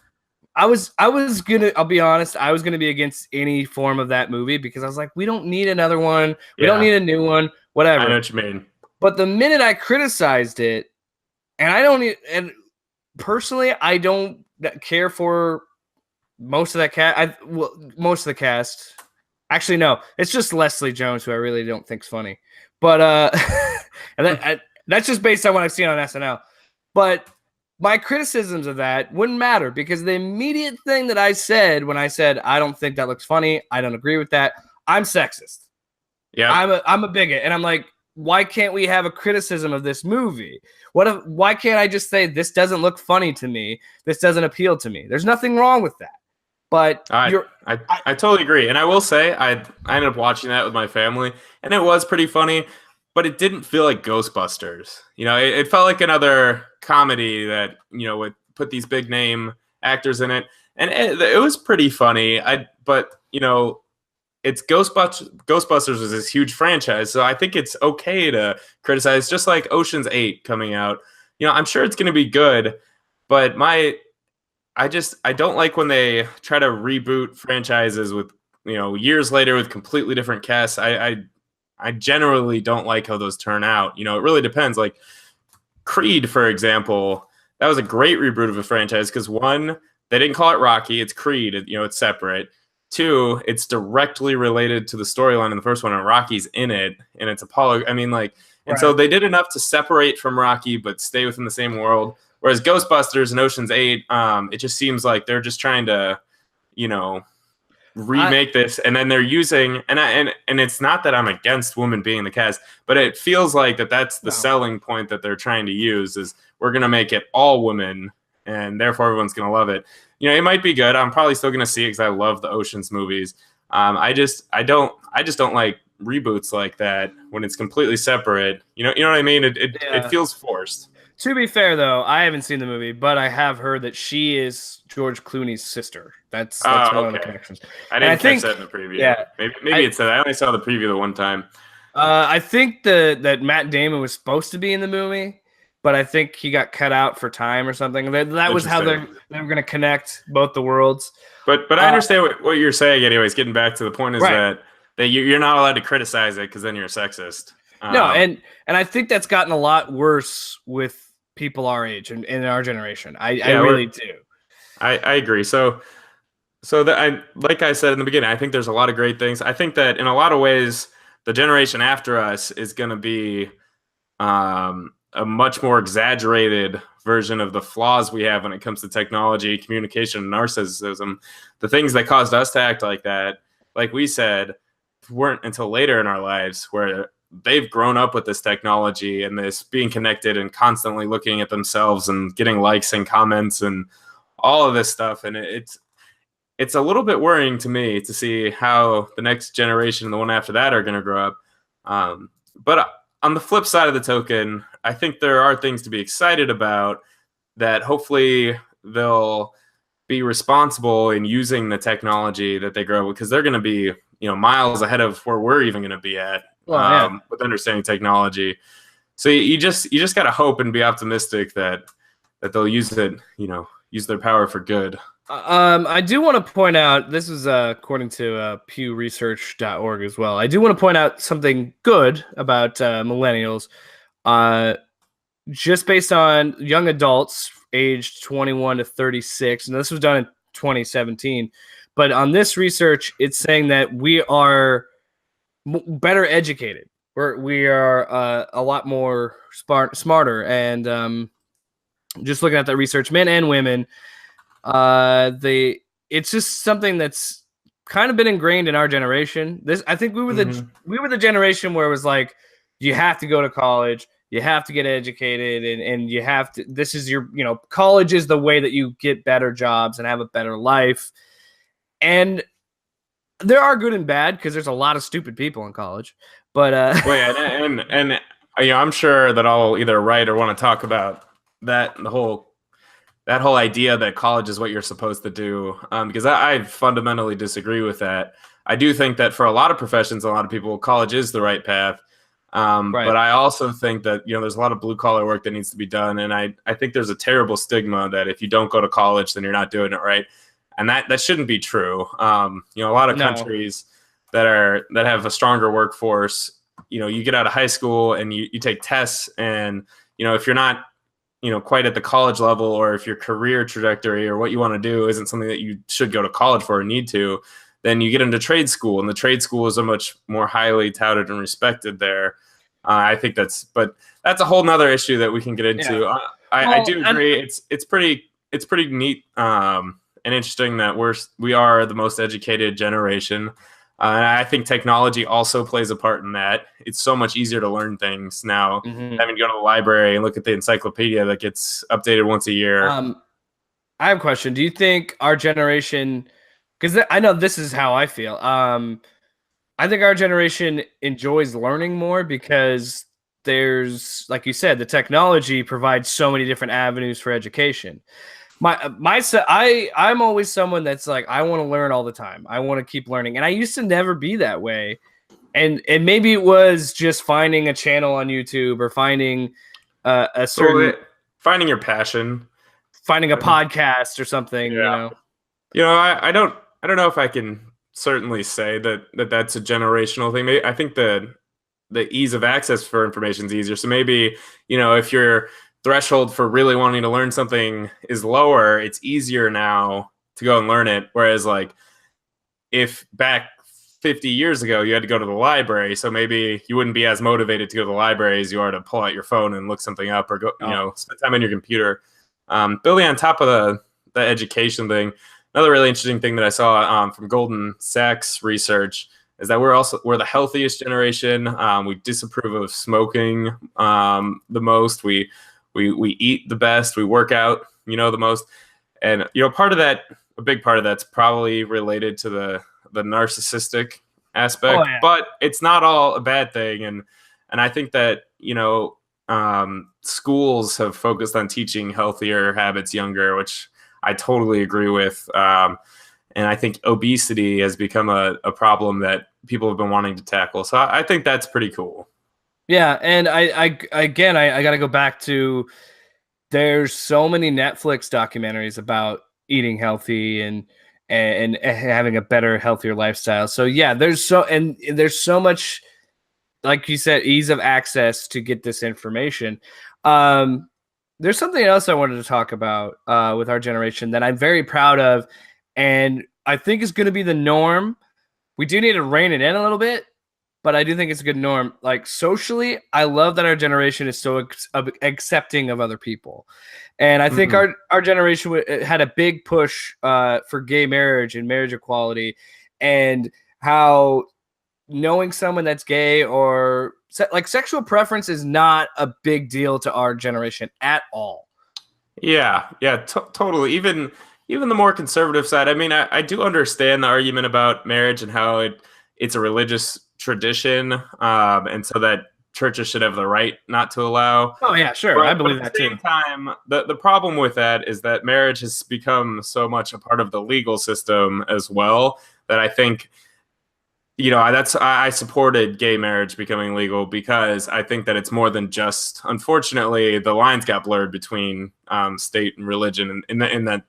Speaker 1: was gonna, I'll be honest, I was gonna be against any form of that movie because I was like, we don't need another one. We don't need a new one, whatever.
Speaker 2: I know what you mean.
Speaker 1: But the minute I criticized it, and personally, I don't care for most of that cast. Most of the cast. Actually, no, it's just Leslie Jones, who I really don't think's funny. But and that's just based on what I've seen on SNL. But my criticisms of that wouldn't matter because the immediate thing that I said when I said I don't think that looks funny, I don't agree with that, I'm sexist. Yeah, I'm a bigot, and I'm like, why can't we have a criticism of this movie? Why can't I just say this doesn't look funny to me? This doesn't appeal to me. There's nothing wrong with that. But
Speaker 2: I totally agree. And I will say I ended up watching that with my family, and it was pretty funny, but it didn't feel like Ghostbusters. It felt like another comedy that, would put these big name actors in it. And it was pretty funny. But it's Ghostbusters is this huge franchise, so I think it's okay to criticize, just like Ocean's 8 coming out. I'm sure it's going to be good, but I don't like when they try to reboot franchises with, years later with completely different casts. I I generally don't like how those turn out. It really depends. Like Creed, for example, that was a great reboot of a franchise because one, they didn't call it Rocky. It's Creed. It's separate. Two, it's directly related to the storyline in the first one, and Rocky's in it, and it's Apollo. I mean, like, and so they did enough to separate from Rocky, but stay within the same world. Whereas Ghostbusters and Ocean's 8, it just seems like they're just trying to, remake this, and then they're using and it's not that I'm against women being in the cast, but it feels like that's the selling point that they're trying to use is we're gonna make it all women, and therefore everyone's gonna love it. It might be good. I'm probably still gonna see it because I love the Ocean's movies. I just don't like reboots like that when it's completely separate. You know what I mean? It feels forced.
Speaker 1: To be fair, though, I haven't seen the movie, but I have heard that she is George Clooney's sister. That's one of the connections.
Speaker 2: I didn't catch that in the preview. Yeah, maybe it said. I only saw the preview the one time.
Speaker 1: I think that Matt Damon was supposed to be in the movie, but I think he got cut out for time or something. That was how they were going to connect both the worlds.
Speaker 2: But I understand what you're saying. Anyways, getting back to the point is that you're not allowed to criticize it because then you're a sexist.
Speaker 1: No, and I think that's gotten a lot worse with people our age and in our generation. I really do.
Speaker 2: I agree. So that like I said in the beginning, I think there's a lot of great things. I think that in a lot of ways, the generation after us is going to be a much more exaggerated version of the flaws we have when it comes to technology, communication, and narcissism. The things that caused us to act like that, like we said, weren't until later in our lives where they've grown up with this technology and this being connected and constantly looking at themselves and getting likes and comments and all of this stuff. And it's a little bit worrying to me to see how the next generation and the one after that are going to grow up. But on the flip side of the token, I think there are things to be excited about that hopefully they'll be responsible in using the technology that they grow because they're going to be, miles ahead of where we're even going to be at with understanding technology. So you just got to hope and be optimistic that they'll use it, use their power for good.
Speaker 1: I do want to point out, this is according to pewresearch.org as well. I do want to point out something good about millennials. Just based on young adults aged 21 to 36, and this was done in 2017. But on this research, it's saying that we are better educated. We are a lot more smarter. And just looking at that research, men and women, it's just something that's kind of been ingrained in our generation. I think we were the generation where it was like, you have to go to college, you have to get educated, and you have to, this is your, college is the way that you get better jobs and have a better life. And there are good and bad because there's a lot of stupid people in college. But
Speaker 2: and I'm sure that I'll either write or want to talk about that whole idea that college is what you're supposed to do, because I fundamentally disagree with that. I do think that for a lot of professions, a lot of people, college is the right path. But I also think that, there's a lot of blue collar work that needs to be done. And I think there's a terrible stigma that if you don't go to college, then you're not doing it right. And that shouldn't be true. A lot of countries that have a stronger workforce, you get out of high school and you take tests, and, if you're not, quite at the college level, or if your career trajectory or what you want to do isn't something that you should go to college for or need to, then you get into trade school, and the trade schools are much more highly touted and respected there. I think that's a whole nother issue that we can get into. Yeah. I do agree. It's pretty neat and interesting that we are the most educated generation. And I think technology also plays a part in that. It's so much easier to learn things now, having to go to the library and look at the encyclopedia that gets updated once a year.
Speaker 1: I have a question. Do you think our generation, because I know this is how I feel, I think our generation enjoys learning more because there's, like you said, the technology provides so many different avenues for education. I'm always someone that's like, I want to learn all the time. I want to keep learning. And I used to never be that way. And maybe it was just finding a channel on YouTube or finding
Speaker 2: finding your passion,
Speaker 1: finding a podcast or something,
Speaker 2: I don't know if I can certainly say that that's a generational thing. I think that the ease of access for information is easier. So maybe, if your threshold for really wanting to learn something is lower, it's easier now to go and learn it. Whereas like if back 50 years ago you had to go to the library, so maybe you wouldn't be as motivated to go to the library as you are to pull out your phone and look something up or go, spend time on your computer. Building on top of the education thing, another really interesting thing that I saw from Goldman Sachs research is that we're the healthiest generation. We disapprove of smoking the most. We eat the best. We work out, the most. And part of that, a big part of that's probably related to the narcissistic aspect, but it's not all a bad thing. And I think that schools have focused on teaching healthier habits younger, which I totally agree with. And I think obesity has become a problem that people have been wanting to tackle. So I think that's pretty cool.
Speaker 1: Yeah, and I got to go back to, there's so many Netflix documentaries about eating healthy and having a better, healthier lifestyle. So yeah, there's so much, like you said, ease of access to get this information. There's something else I wanted to talk about with our generation that I'm very proud of, and I think is going to be the norm. We do need to rein it in a little bit, but I do think it's a good norm. Like socially, I love that our generation is so accepting of other people. And I think our generation had a big push for gay marriage and marriage equality, and how knowing someone that's gay or like sexual preference is not a big deal to our generation at all.
Speaker 2: Yeah, totally. Even the more conservative side. I mean, I do understand the argument about marriage and how it's a religious tradition, and so that churches should have the right not to allow.
Speaker 1: Oh yeah, sure. But I believe that too.
Speaker 2: At the same time, the problem with that is that marriage has become so much a part of the legal system as well, that I think, I supported gay marriage becoming legal because I think that it's more than just, unfortunately, the lines got blurred between state and religion in that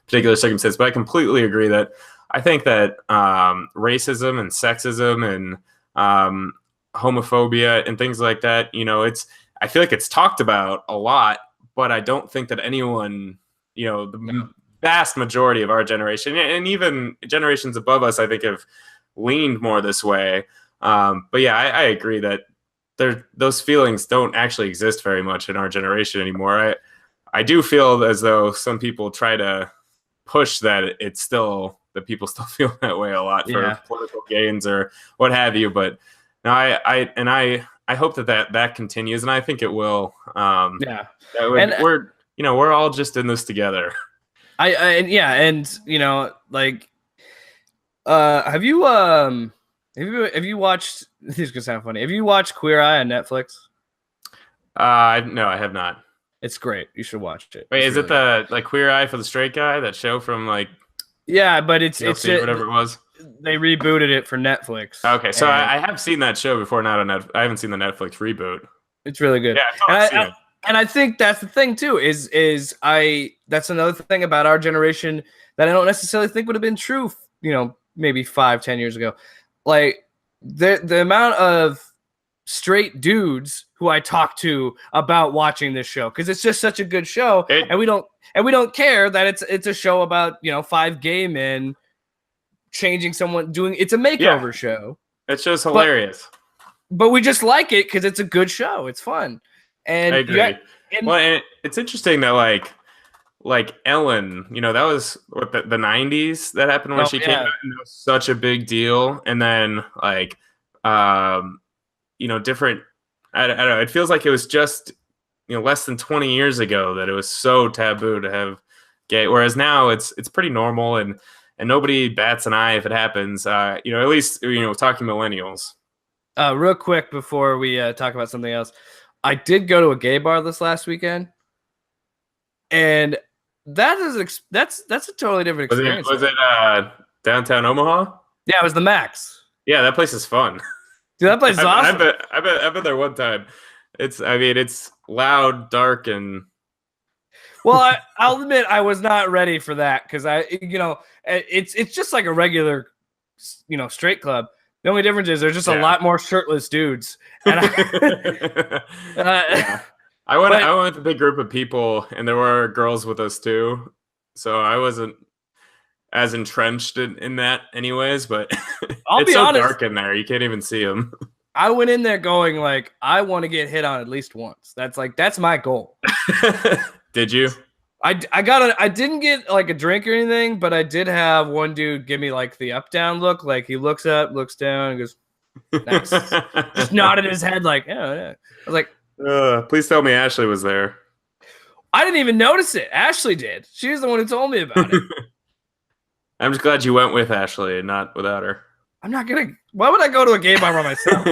Speaker 2: particular circumstance. But I completely agree that I think that racism and sexism and homophobia and things like that, I feel like it's talked about a lot, but I don't think that anyone, the vast majority of our generation and even generations above us, I think have leaned more this way. But yeah, I agree that those feelings don't actually exist very much in our generation anymore. I do feel as though some people try to push that it's still, that people still feel that way a lot for political gains or what have you. But no, I hope that continues, and I think it will. We're all just in this together.
Speaker 1: Have you watched? This is gonna sound funny. Have you watched Queer Eye on Netflix?
Speaker 2: No, I have not.
Speaker 1: It's great. You should watch it.
Speaker 2: Wait, is it the like Queer Eye for the Straight Guy? That show from like?
Speaker 1: Yeah, but it's
Speaker 2: whatever it was.
Speaker 1: They rebooted it for Netflix.
Speaker 2: Okay, so I have seen that show before. Not on Netflix. I haven't seen the Netflix reboot.
Speaker 1: It's really good.
Speaker 2: Yeah,
Speaker 1: and I think that's the thing too. That's another thing about our generation that I don't necessarily think would have been true. Maybe 5-10 years ago. Like the amount of straight dudes who I talk to about watching this show, because it's just such a good show, and we don't care that it's a show about 5 gay men changing someone, it's a makeover show.
Speaker 2: It's just hilarious.
Speaker 1: But we just like it because it's a good show. It's fun. And
Speaker 2: I agree. And it's interesting that like Ellen, that was what the 90s that happened when she came out, and it was such a big deal. And then different, I don't know, it feels like it was just less than 20 years ago that it was so taboo to have gay, whereas now it's pretty normal, and nobody bats an eye if it happens. At least talking millennials.
Speaker 1: Real quick before we talk about something else, I did go to a gay bar this last weekend, and that's a totally different experience.
Speaker 2: Was it downtown Omaha?
Speaker 1: Yeah, it was the Max.
Speaker 2: Yeah, that place is fun.
Speaker 1: Dude, that place is awesome.
Speaker 2: I've been there one time. It's loud, dark, and
Speaker 1: well, I'll admit I was not ready for that, because it's just like a regular straight club, The only difference is there's just a lot more shirtless dudes. And
Speaker 2: yeah. I went with a big group of people, and there were girls with us too. So I wasn't as entrenched in that anyways, but
Speaker 1: I'll be honest,
Speaker 2: dark in there. You can't even see them.
Speaker 1: I went in there going like, I want to get hit on at least once. That's my goal.
Speaker 2: Did you?
Speaker 1: I didn't get like a drink or anything, but I did have one dude give me like the up down look. Like he looks up, looks down, and goes, nice. Just nodded his head like, yeah. I was like,
Speaker 2: please tell me Ashley was there.
Speaker 1: I didn't even notice it. Ashley did. She was the one who told me about it.
Speaker 2: I'm just glad you went with Ashley and not without her.
Speaker 1: Why would I go to a game bar by myself?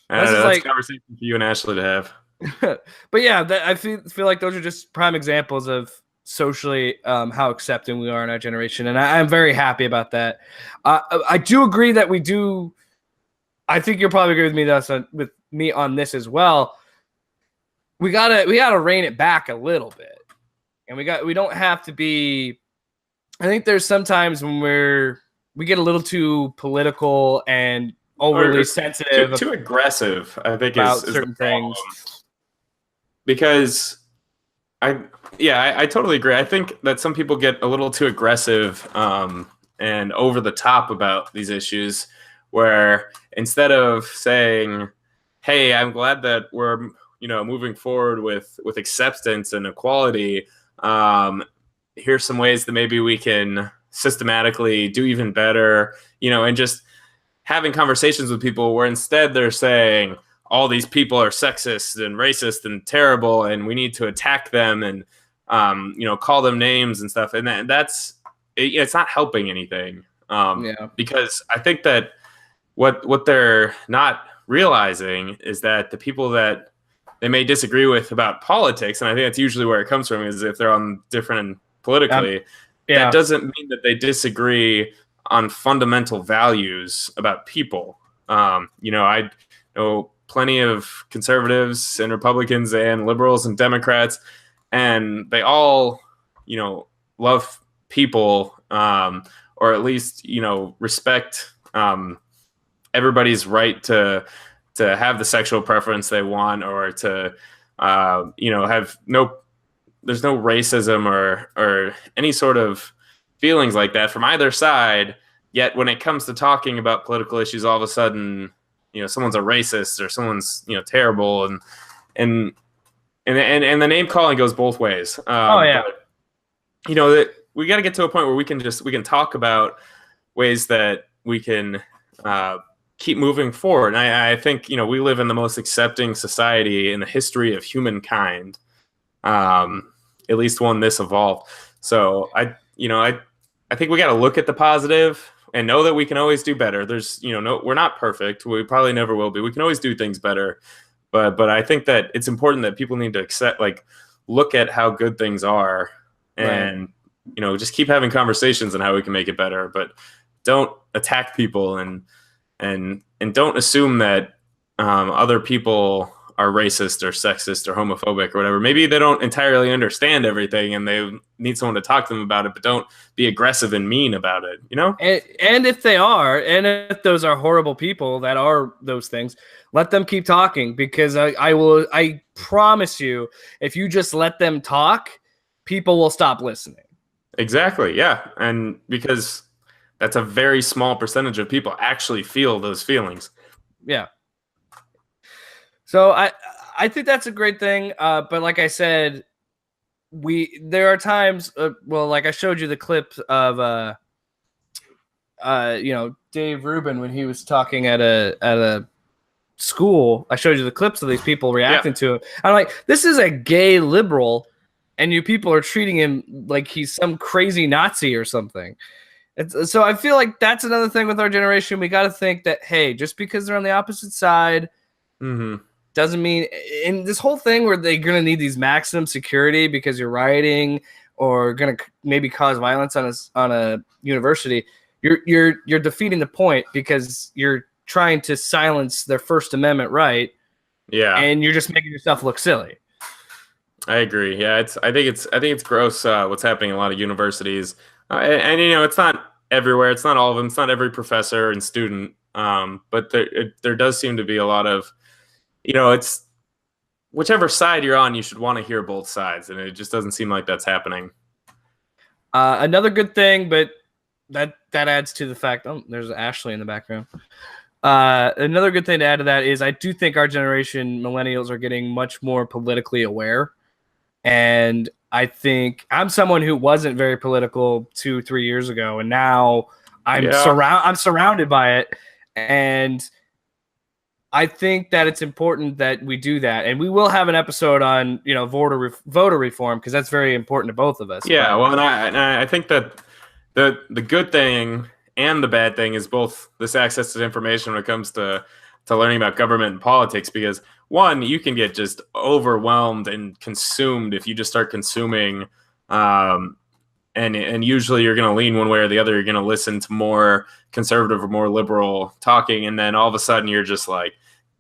Speaker 2: That's a conversation for you and Ashley to have.
Speaker 1: But yeah, I feel like those are just prime examples of socially how accepting we are in our generation, and I'm very happy about that. I do agree that we do. I think you'll probably agree with me on this as well. We gotta rein it back a little bit, and we don't have to be. I think there's sometimes when we get a little too political and overly sensitive,
Speaker 2: too aggressive. I think
Speaker 1: about
Speaker 2: is
Speaker 1: certain things.
Speaker 2: Because I totally agree. I think that some people get a little too aggressive and over the top about these issues, where instead of saying, "Hey, I'm glad that we're moving forward with acceptance and equality. Here's some ways that maybe we can systematically do even better," and just having conversations with people where instead they're saying, all these people are sexist and racist and terrible, and we need to attack them and, call them names and stuff. And it's not helping anything. Because I think that what they're not realizing is that the people that they may disagree with about politics, and I think that's usually where it comes from, is if they're on different politically, that doesn't mean that they disagree on fundamental values about people. I know plenty of conservatives and Republicans and liberals and Democrats, and they all, love people, or at least, respect everybody's right to have the sexual preference they want, or to, there's no racism or any sort of feelings like that from either side. Yet when it comes to talking about political issues, all of a sudden, someone's a racist or someone's, terrible, and the name calling goes both ways. But, that we got to get to a point where we can talk about ways that we can keep moving forward. And I think, we live in the most accepting society in the history of humankind, at least one this evolved. So I think we got to look at the positive and know that we can always do better. There's, we're not perfect. We probably never will be. We can always do things better. But I think that it's important that people need to look at how good things are, and, just keep having conversations on how we can make it better. But don't attack people and don't assume that other people are racist or sexist or homophobic or whatever. Maybe they don't entirely understand everything and they need someone to talk to them about it, but don't be aggressive and mean about it,
Speaker 1: And if they are, and if those are horrible people that are those things, let them keep talking, because I promise you, if you just let them talk, people will stop listening.
Speaker 2: Exactly. Yeah. And because that's a very small percentage of people actually feel those feelings.
Speaker 1: Yeah. So I think that's a great thing. But like I said, there are times, like I showed you the clips of, Dave Rubin when he was talking at a school. I showed you the clips of these people reacting to him. I'm like, this is a gay liberal, and you people are treating him like he's some crazy Nazi or something. So I feel like that's another thing with our generation. We got to think that, hey, just because they're on the opposite side, doesn't mean, in this whole thing where they're going to need these maximum security because you're rioting or going to maybe cause violence on a university, you're defeating the point, because you're trying to silence their First Amendment right.
Speaker 2: Yeah.
Speaker 1: And you're just making yourself look silly.
Speaker 2: I agree. Yeah. I think it's gross what's happening in a lot of universities. And it's not everywhere. It's not all of them. It's not every professor and student. But there does seem to be a lot of, it's whichever side you're on, you should want to hear both sides, and it just doesn't seem like that's happening.
Speaker 1: Another good thing, but that adds to the fact. Oh, there's Ashley in the background. Another good thing to add to that is I do think our generation, millennials, are getting much more politically aware. And I think I'm someone who wasn't very political 2-3 years ago, and now I'm surrounded by it. And I think that it's important that we do that. And we will have an episode on, voter reform, because that's very important to both of us.
Speaker 2: Yeah, well, and I think that the good thing and the bad thing is both this access to information when it comes to learning about government and politics, because one, you can get just overwhelmed and consumed if you just start consuming, and usually you're going to lean one way or the other. You're going to listen to more conservative or more liberal talking, and then all of a sudden you're just like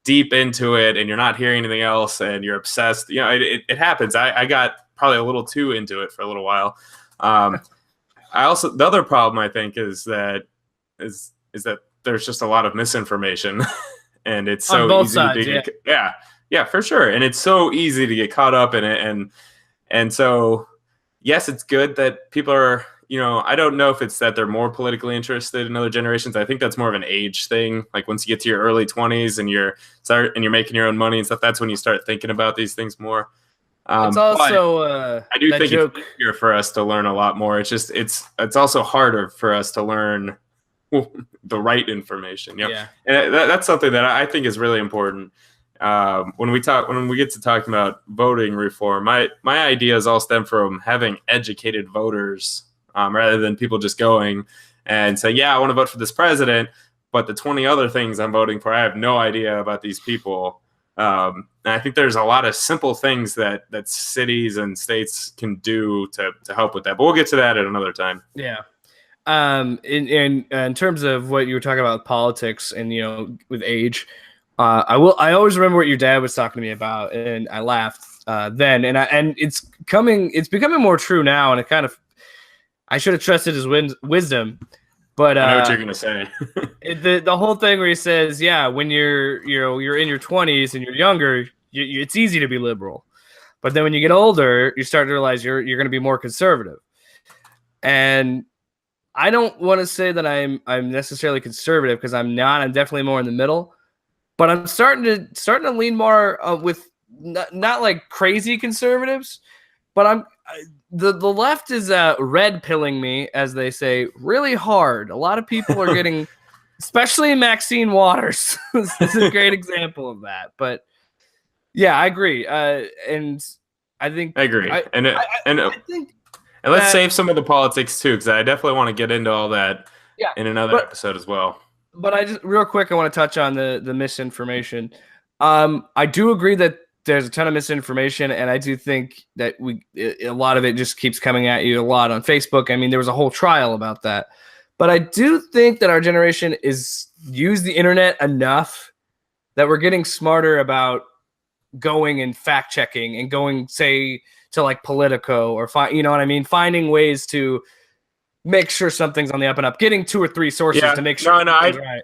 Speaker 2: deep into it and you're not hearing anything else and you're obsessed. It happens. I got probably a little too into it for a little while. The other problem I think is that there's just a lot of misinformation, and it's so
Speaker 1: both
Speaker 2: easy
Speaker 1: sides,
Speaker 2: to get, yeah, for sure, and it's so easy to get caught up in it, and so yes, it's good that people are. I don't know if it's that they're more politically interested in other generations. I think that's more of an age thing. Like once you get to your early 20s and you're making your own money and stuff, that's when you start thinking about these things more.
Speaker 1: It's also
Speaker 2: I do think it's easier for us to learn a lot more. It's just it's also harder for us to learn the right information.
Speaker 1: Yeah,
Speaker 2: and that's something that I think is really important. When we get to talking about voting reform, my ideas all stem from having educated voters, rather than people just going and say, yeah, I want to vote for this president, but the 20 other things I'm voting for, I have no idea about these people. And I think there's a lot of simple things that cities and states can do to help with that. But we'll get to that at another time.
Speaker 1: Yeah. In terms of what you were talking about politics and with age, I always remember what your dad was talking to me about, and I laughed then, and it's becoming more true now, and it kind of, I should have trusted his wisdom. But
Speaker 2: I know what you're gonna say.
Speaker 1: the whole thing where he says, yeah, when you're in your 20s and you're younger, it's easy to be liberal, but then when you get older, you start to realize you're going to be more conservative. And I don't want to say that I'm necessarily conservative, because I'm not. I'm definitely more in the middle, but I'm starting to lean more with not like crazy conservatives, but the left is red pilling me, as they say, really hard. A lot of people are getting, especially Maxine Waters. This is a great example of that. But yeah, I agree. And I think
Speaker 2: I agree.
Speaker 1: I think,
Speaker 2: and let's save some of the politics too, because I definitely want to get into all that in another episode as well.
Speaker 1: But I just real quick, I want to touch on the misinformation. I do agree that there's a ton of misinformation, and I do think that a lot of it just keeps coming at you a lot on Facebook. I mean, there was a whole trial about that. But I do think that our generation is used the internet enough that we're getting smarter about going and fact checking and going, say, to like Politico or finding ways to make sure something's on the up and up, getting 2 or 3 sources to make sure. Right.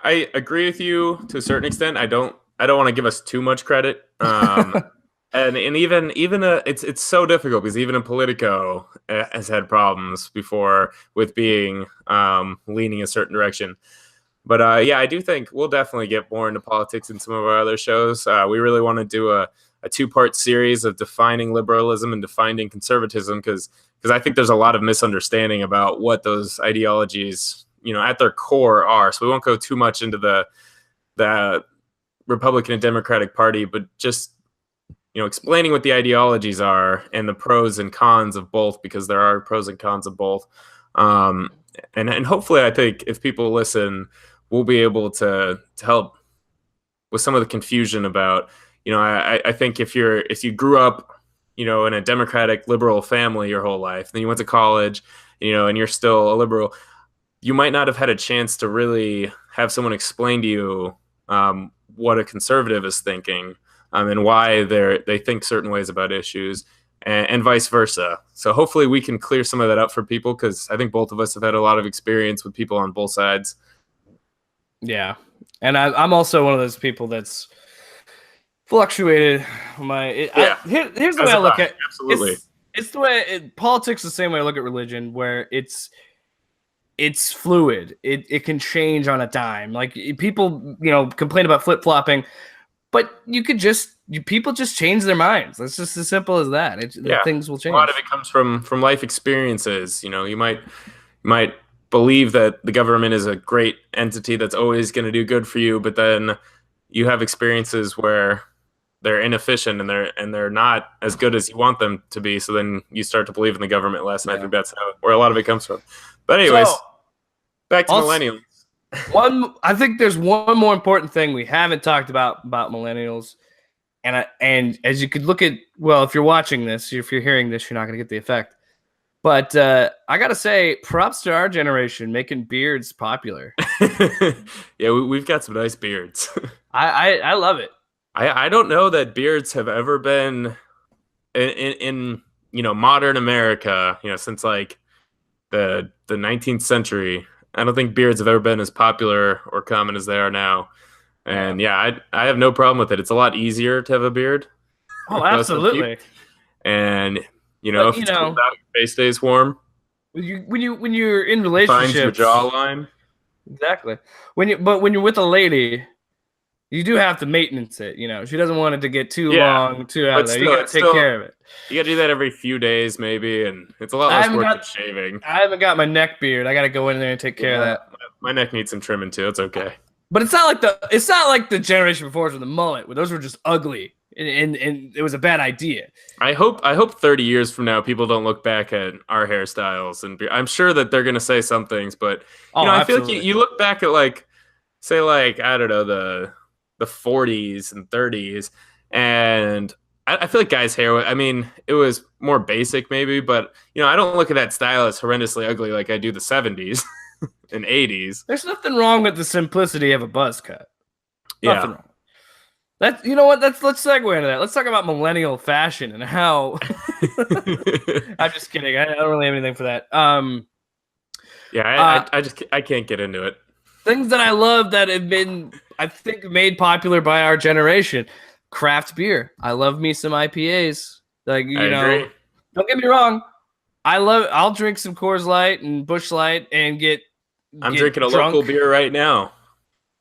Speaker 2: I agree with you to a certain extent. I don't want to give us too much credit. And even it's so difficult, because even in Politico has had problems before with being leaning a certain direction. But I do think we'll definitely get more into politics in some of our other shows. We really want to do a 2-part series of defining liberalism and defining conservatism, because I think there's a lot of misunderstanding about what those ideologies, at their core are. So we won't go too much into the Republican and Democratic Party, but just explaining what the ideologies are and the pros and cons of both, because there are pros and cons of both. And hopefully, I think if people listen, we'll be able to help with some of the confusion about, I think if you grew up, in a Democratic liberal family your whole life, then you went to college, and you're still a liberal, you might not have had a chance to really have someone explain to you what a conservative is thinking, and why they think certain ways about issues. and vice versa. So hopefully we can clear some of that up for people, because I think both of us have had a lot of experience with people on both sides.
Speaker 1: Yeah, and I'm also one of those people that's fluctuated. Here's the way I look at it.
Speaker 2: Absolutely.
Speaker 1: It's the way politics. The same way I look at religion, where it's fluid. It can change on a dime. Like people, complain about flip flopping, but people just change their minds. It's just as simple as that. Things will change.
Speaker 2: A lot of it comes from life experiences. You might believe that the government is a great entity that's always going to do good for you, but then you have experiences where they're inefficient and they're not as good as you want them to be. So then you start to believe in the government less, and I think that's where a lot of it comes from. But anyways, back to millennials.
Speaker 1: I think there's one more important thing we haven't talked about millennials, and as you could look at, well, if you're watching this, if you're hearing this, you're not going to get the effect. But I gotta say, props to our generation making beards popular.
Speaker 2: Yeah, we've got some nice beards.
Speaker 1: I love it.
Speaker 2: I don't know that beards have ever been in modern America, since like the 19th century. I don't think beards have ever been as popular or common as they are now. And I have no problem with it. It's a lot easier to have a beard.
Speaker 1: Oh, absolutely.
Speaker 2: And if it's cold out, your face stays warm.
Speaker 1: When you're in relationships,
Speaker 2: finds your jawline.
Speaker 1: Exactly. When you're with a lady, you do have to maintenance it. She doesn't want it to get too long, too out of there. You got to take care of it.
Speaker 2: You got to do that every few days, maybe, and it's a lot less work than shaving.
Speaker 1: I haven't got my neck beard. I got to go in there and take care of that.
Speaker 2: My neck needs some trimming too. It's okay.
Speaker 1: But it's not like the generation before with the mullet, where those were just ugly and it was a bad idea.
Speaker 2: I hope 30 years from now people don't look back at our hairstyles, and I'm sure that they're gonna say some things, but I feel like you look back at I don't know, the 40s and 30s, and I feel like guys' hair, it was more basic maybe, but I don't look at that style as horrendously ugly like I do the 70s and 80s.
Speaker 1: There's nothing wrong with the simplicity of a buzz cut. Nothing wrong. Let's segue into that. Let's talk about millennial fashion and how. I'm just kidding. I don't really have anything for that.
Speaker 2: I can't get into it.
Speaker 1: Things that I love that have been, I think, made popular by our generation. Craft beer. I love me some IPAs. I agree. Don't get me wrong. I'll drink some Coors Light and Busch Light and I'm
Speaker 2: drinking a local beer right now.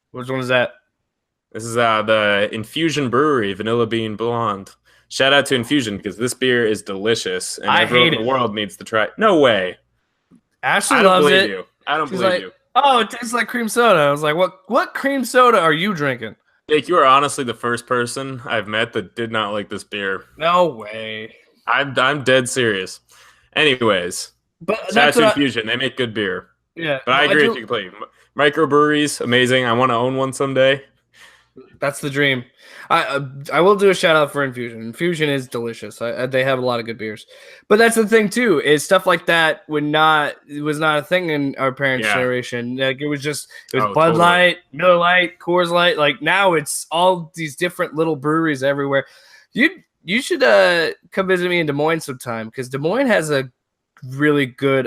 Speaker 1: Which one is that?
Speaker 2: This is the Infusion Brewery Vanilla Bean Blonde. Shout out to Infusion, because this beer is delicious and everyone in the world needs to try it. No way.
Speaker 1: Ashley loves it.
Speaker 2: You. I don't believe you.
Speaker 1: Oh, it tastes like cream soda. I was like, what cream soda are you drinking?
Speaker 2: Jake, you are honestly the first person I've met that did not like this beer.
Speaker 1: No way.
Speaker 2: I'm dead serious. Anyways, shout out to Infusion. They make good beer.
Speaker 1: Yeah.
Speaker 2: But I agree with you completely. Microbreweries, amazing. I want to own one someday.
Speaker 1: That's the dream. I will do a shout out for Infusion. Infusion is delicious. They have a lot of good beers. But that's the thing too, is stuff like that was not a thing in our parents' generation. Like it was Bud Light, Miller Light, Coors Light. Like now it's all these different little breweries everywhere. You should come visit me in Des Moines sometime, because Des Moines has a really good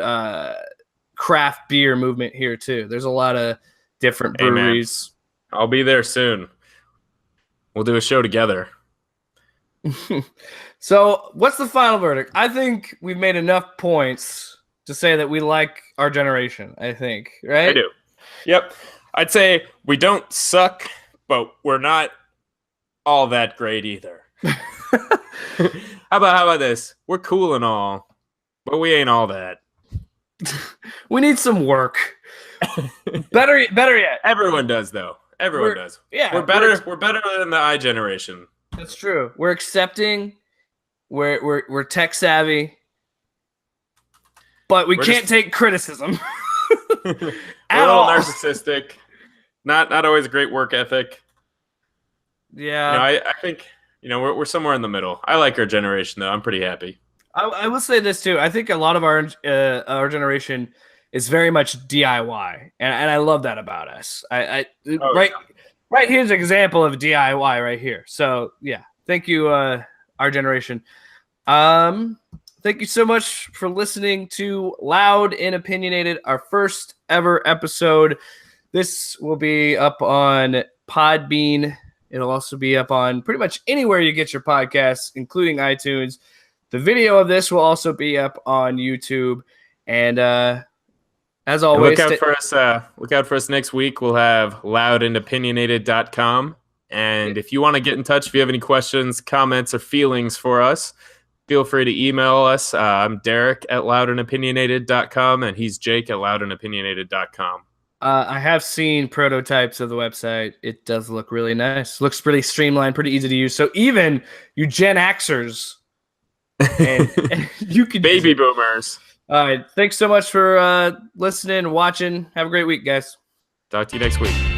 Speaker 1: craft beer movement here too. There's a lot of different breweries.
Speaker 2: I'll be there soon. We'll do a show together.
Speaker 1: So, what's the final verdict? I think we've made enough points to say that we like our generation, I think, right?
Speaker 2: I do. Yep. I'd say we don't suck, but we're not all that great either. How about this? We're cool and all, but we ain't all that.
Speaker 1: We need some work. Better yet.
Speaker 2: Everyone does, though. Everyone does.
Speaker 1: Yeah,
Speaker 2: we're better than the I generation.
Speaker 1: That's true. We're accepting. We're tech savvy, but we can't take criticism.
Speaker 2: We're a little narcissistic. Not always a great work ethic.
Speaker 1: Yeah.
Speaker 2: I think we're somewhere in the middle. I like our generation though. I'm pretty happy.
Speaker 1: I will say this too. I think a lot of our generation is very much DIY, and I love that about us. Right here's an example of DIY right here. So yeah, thank you, our generation. Thank you so much for listening to Loud and Opinionated, our first ever episode. This will be up on Podbean. It'll also be up on pretty much anywhere you get your podcasts, including iTunes. The video of this will also be up on YouTube. And as always,
Speaker 2: look out for us next week. We'll have loudandopinionated.com. And if you want to get in touch, if you have any questions, comments, or feelings for us, feel free to email us. I'm Derek at loudandopinionated.com, and he's Jake at loudandopinionated.com.
Speaker 1: I have seen prototypes of the website. It does look really nice. Looks pretty streamlined, pretty easy to use. So even you Gen Xers, and you can
Speaker 2: baby boomers.
Speaker 1: All right. Thanks so much for listening and watching. Have a great week, guys.
Speaker 2: Talk to you next week.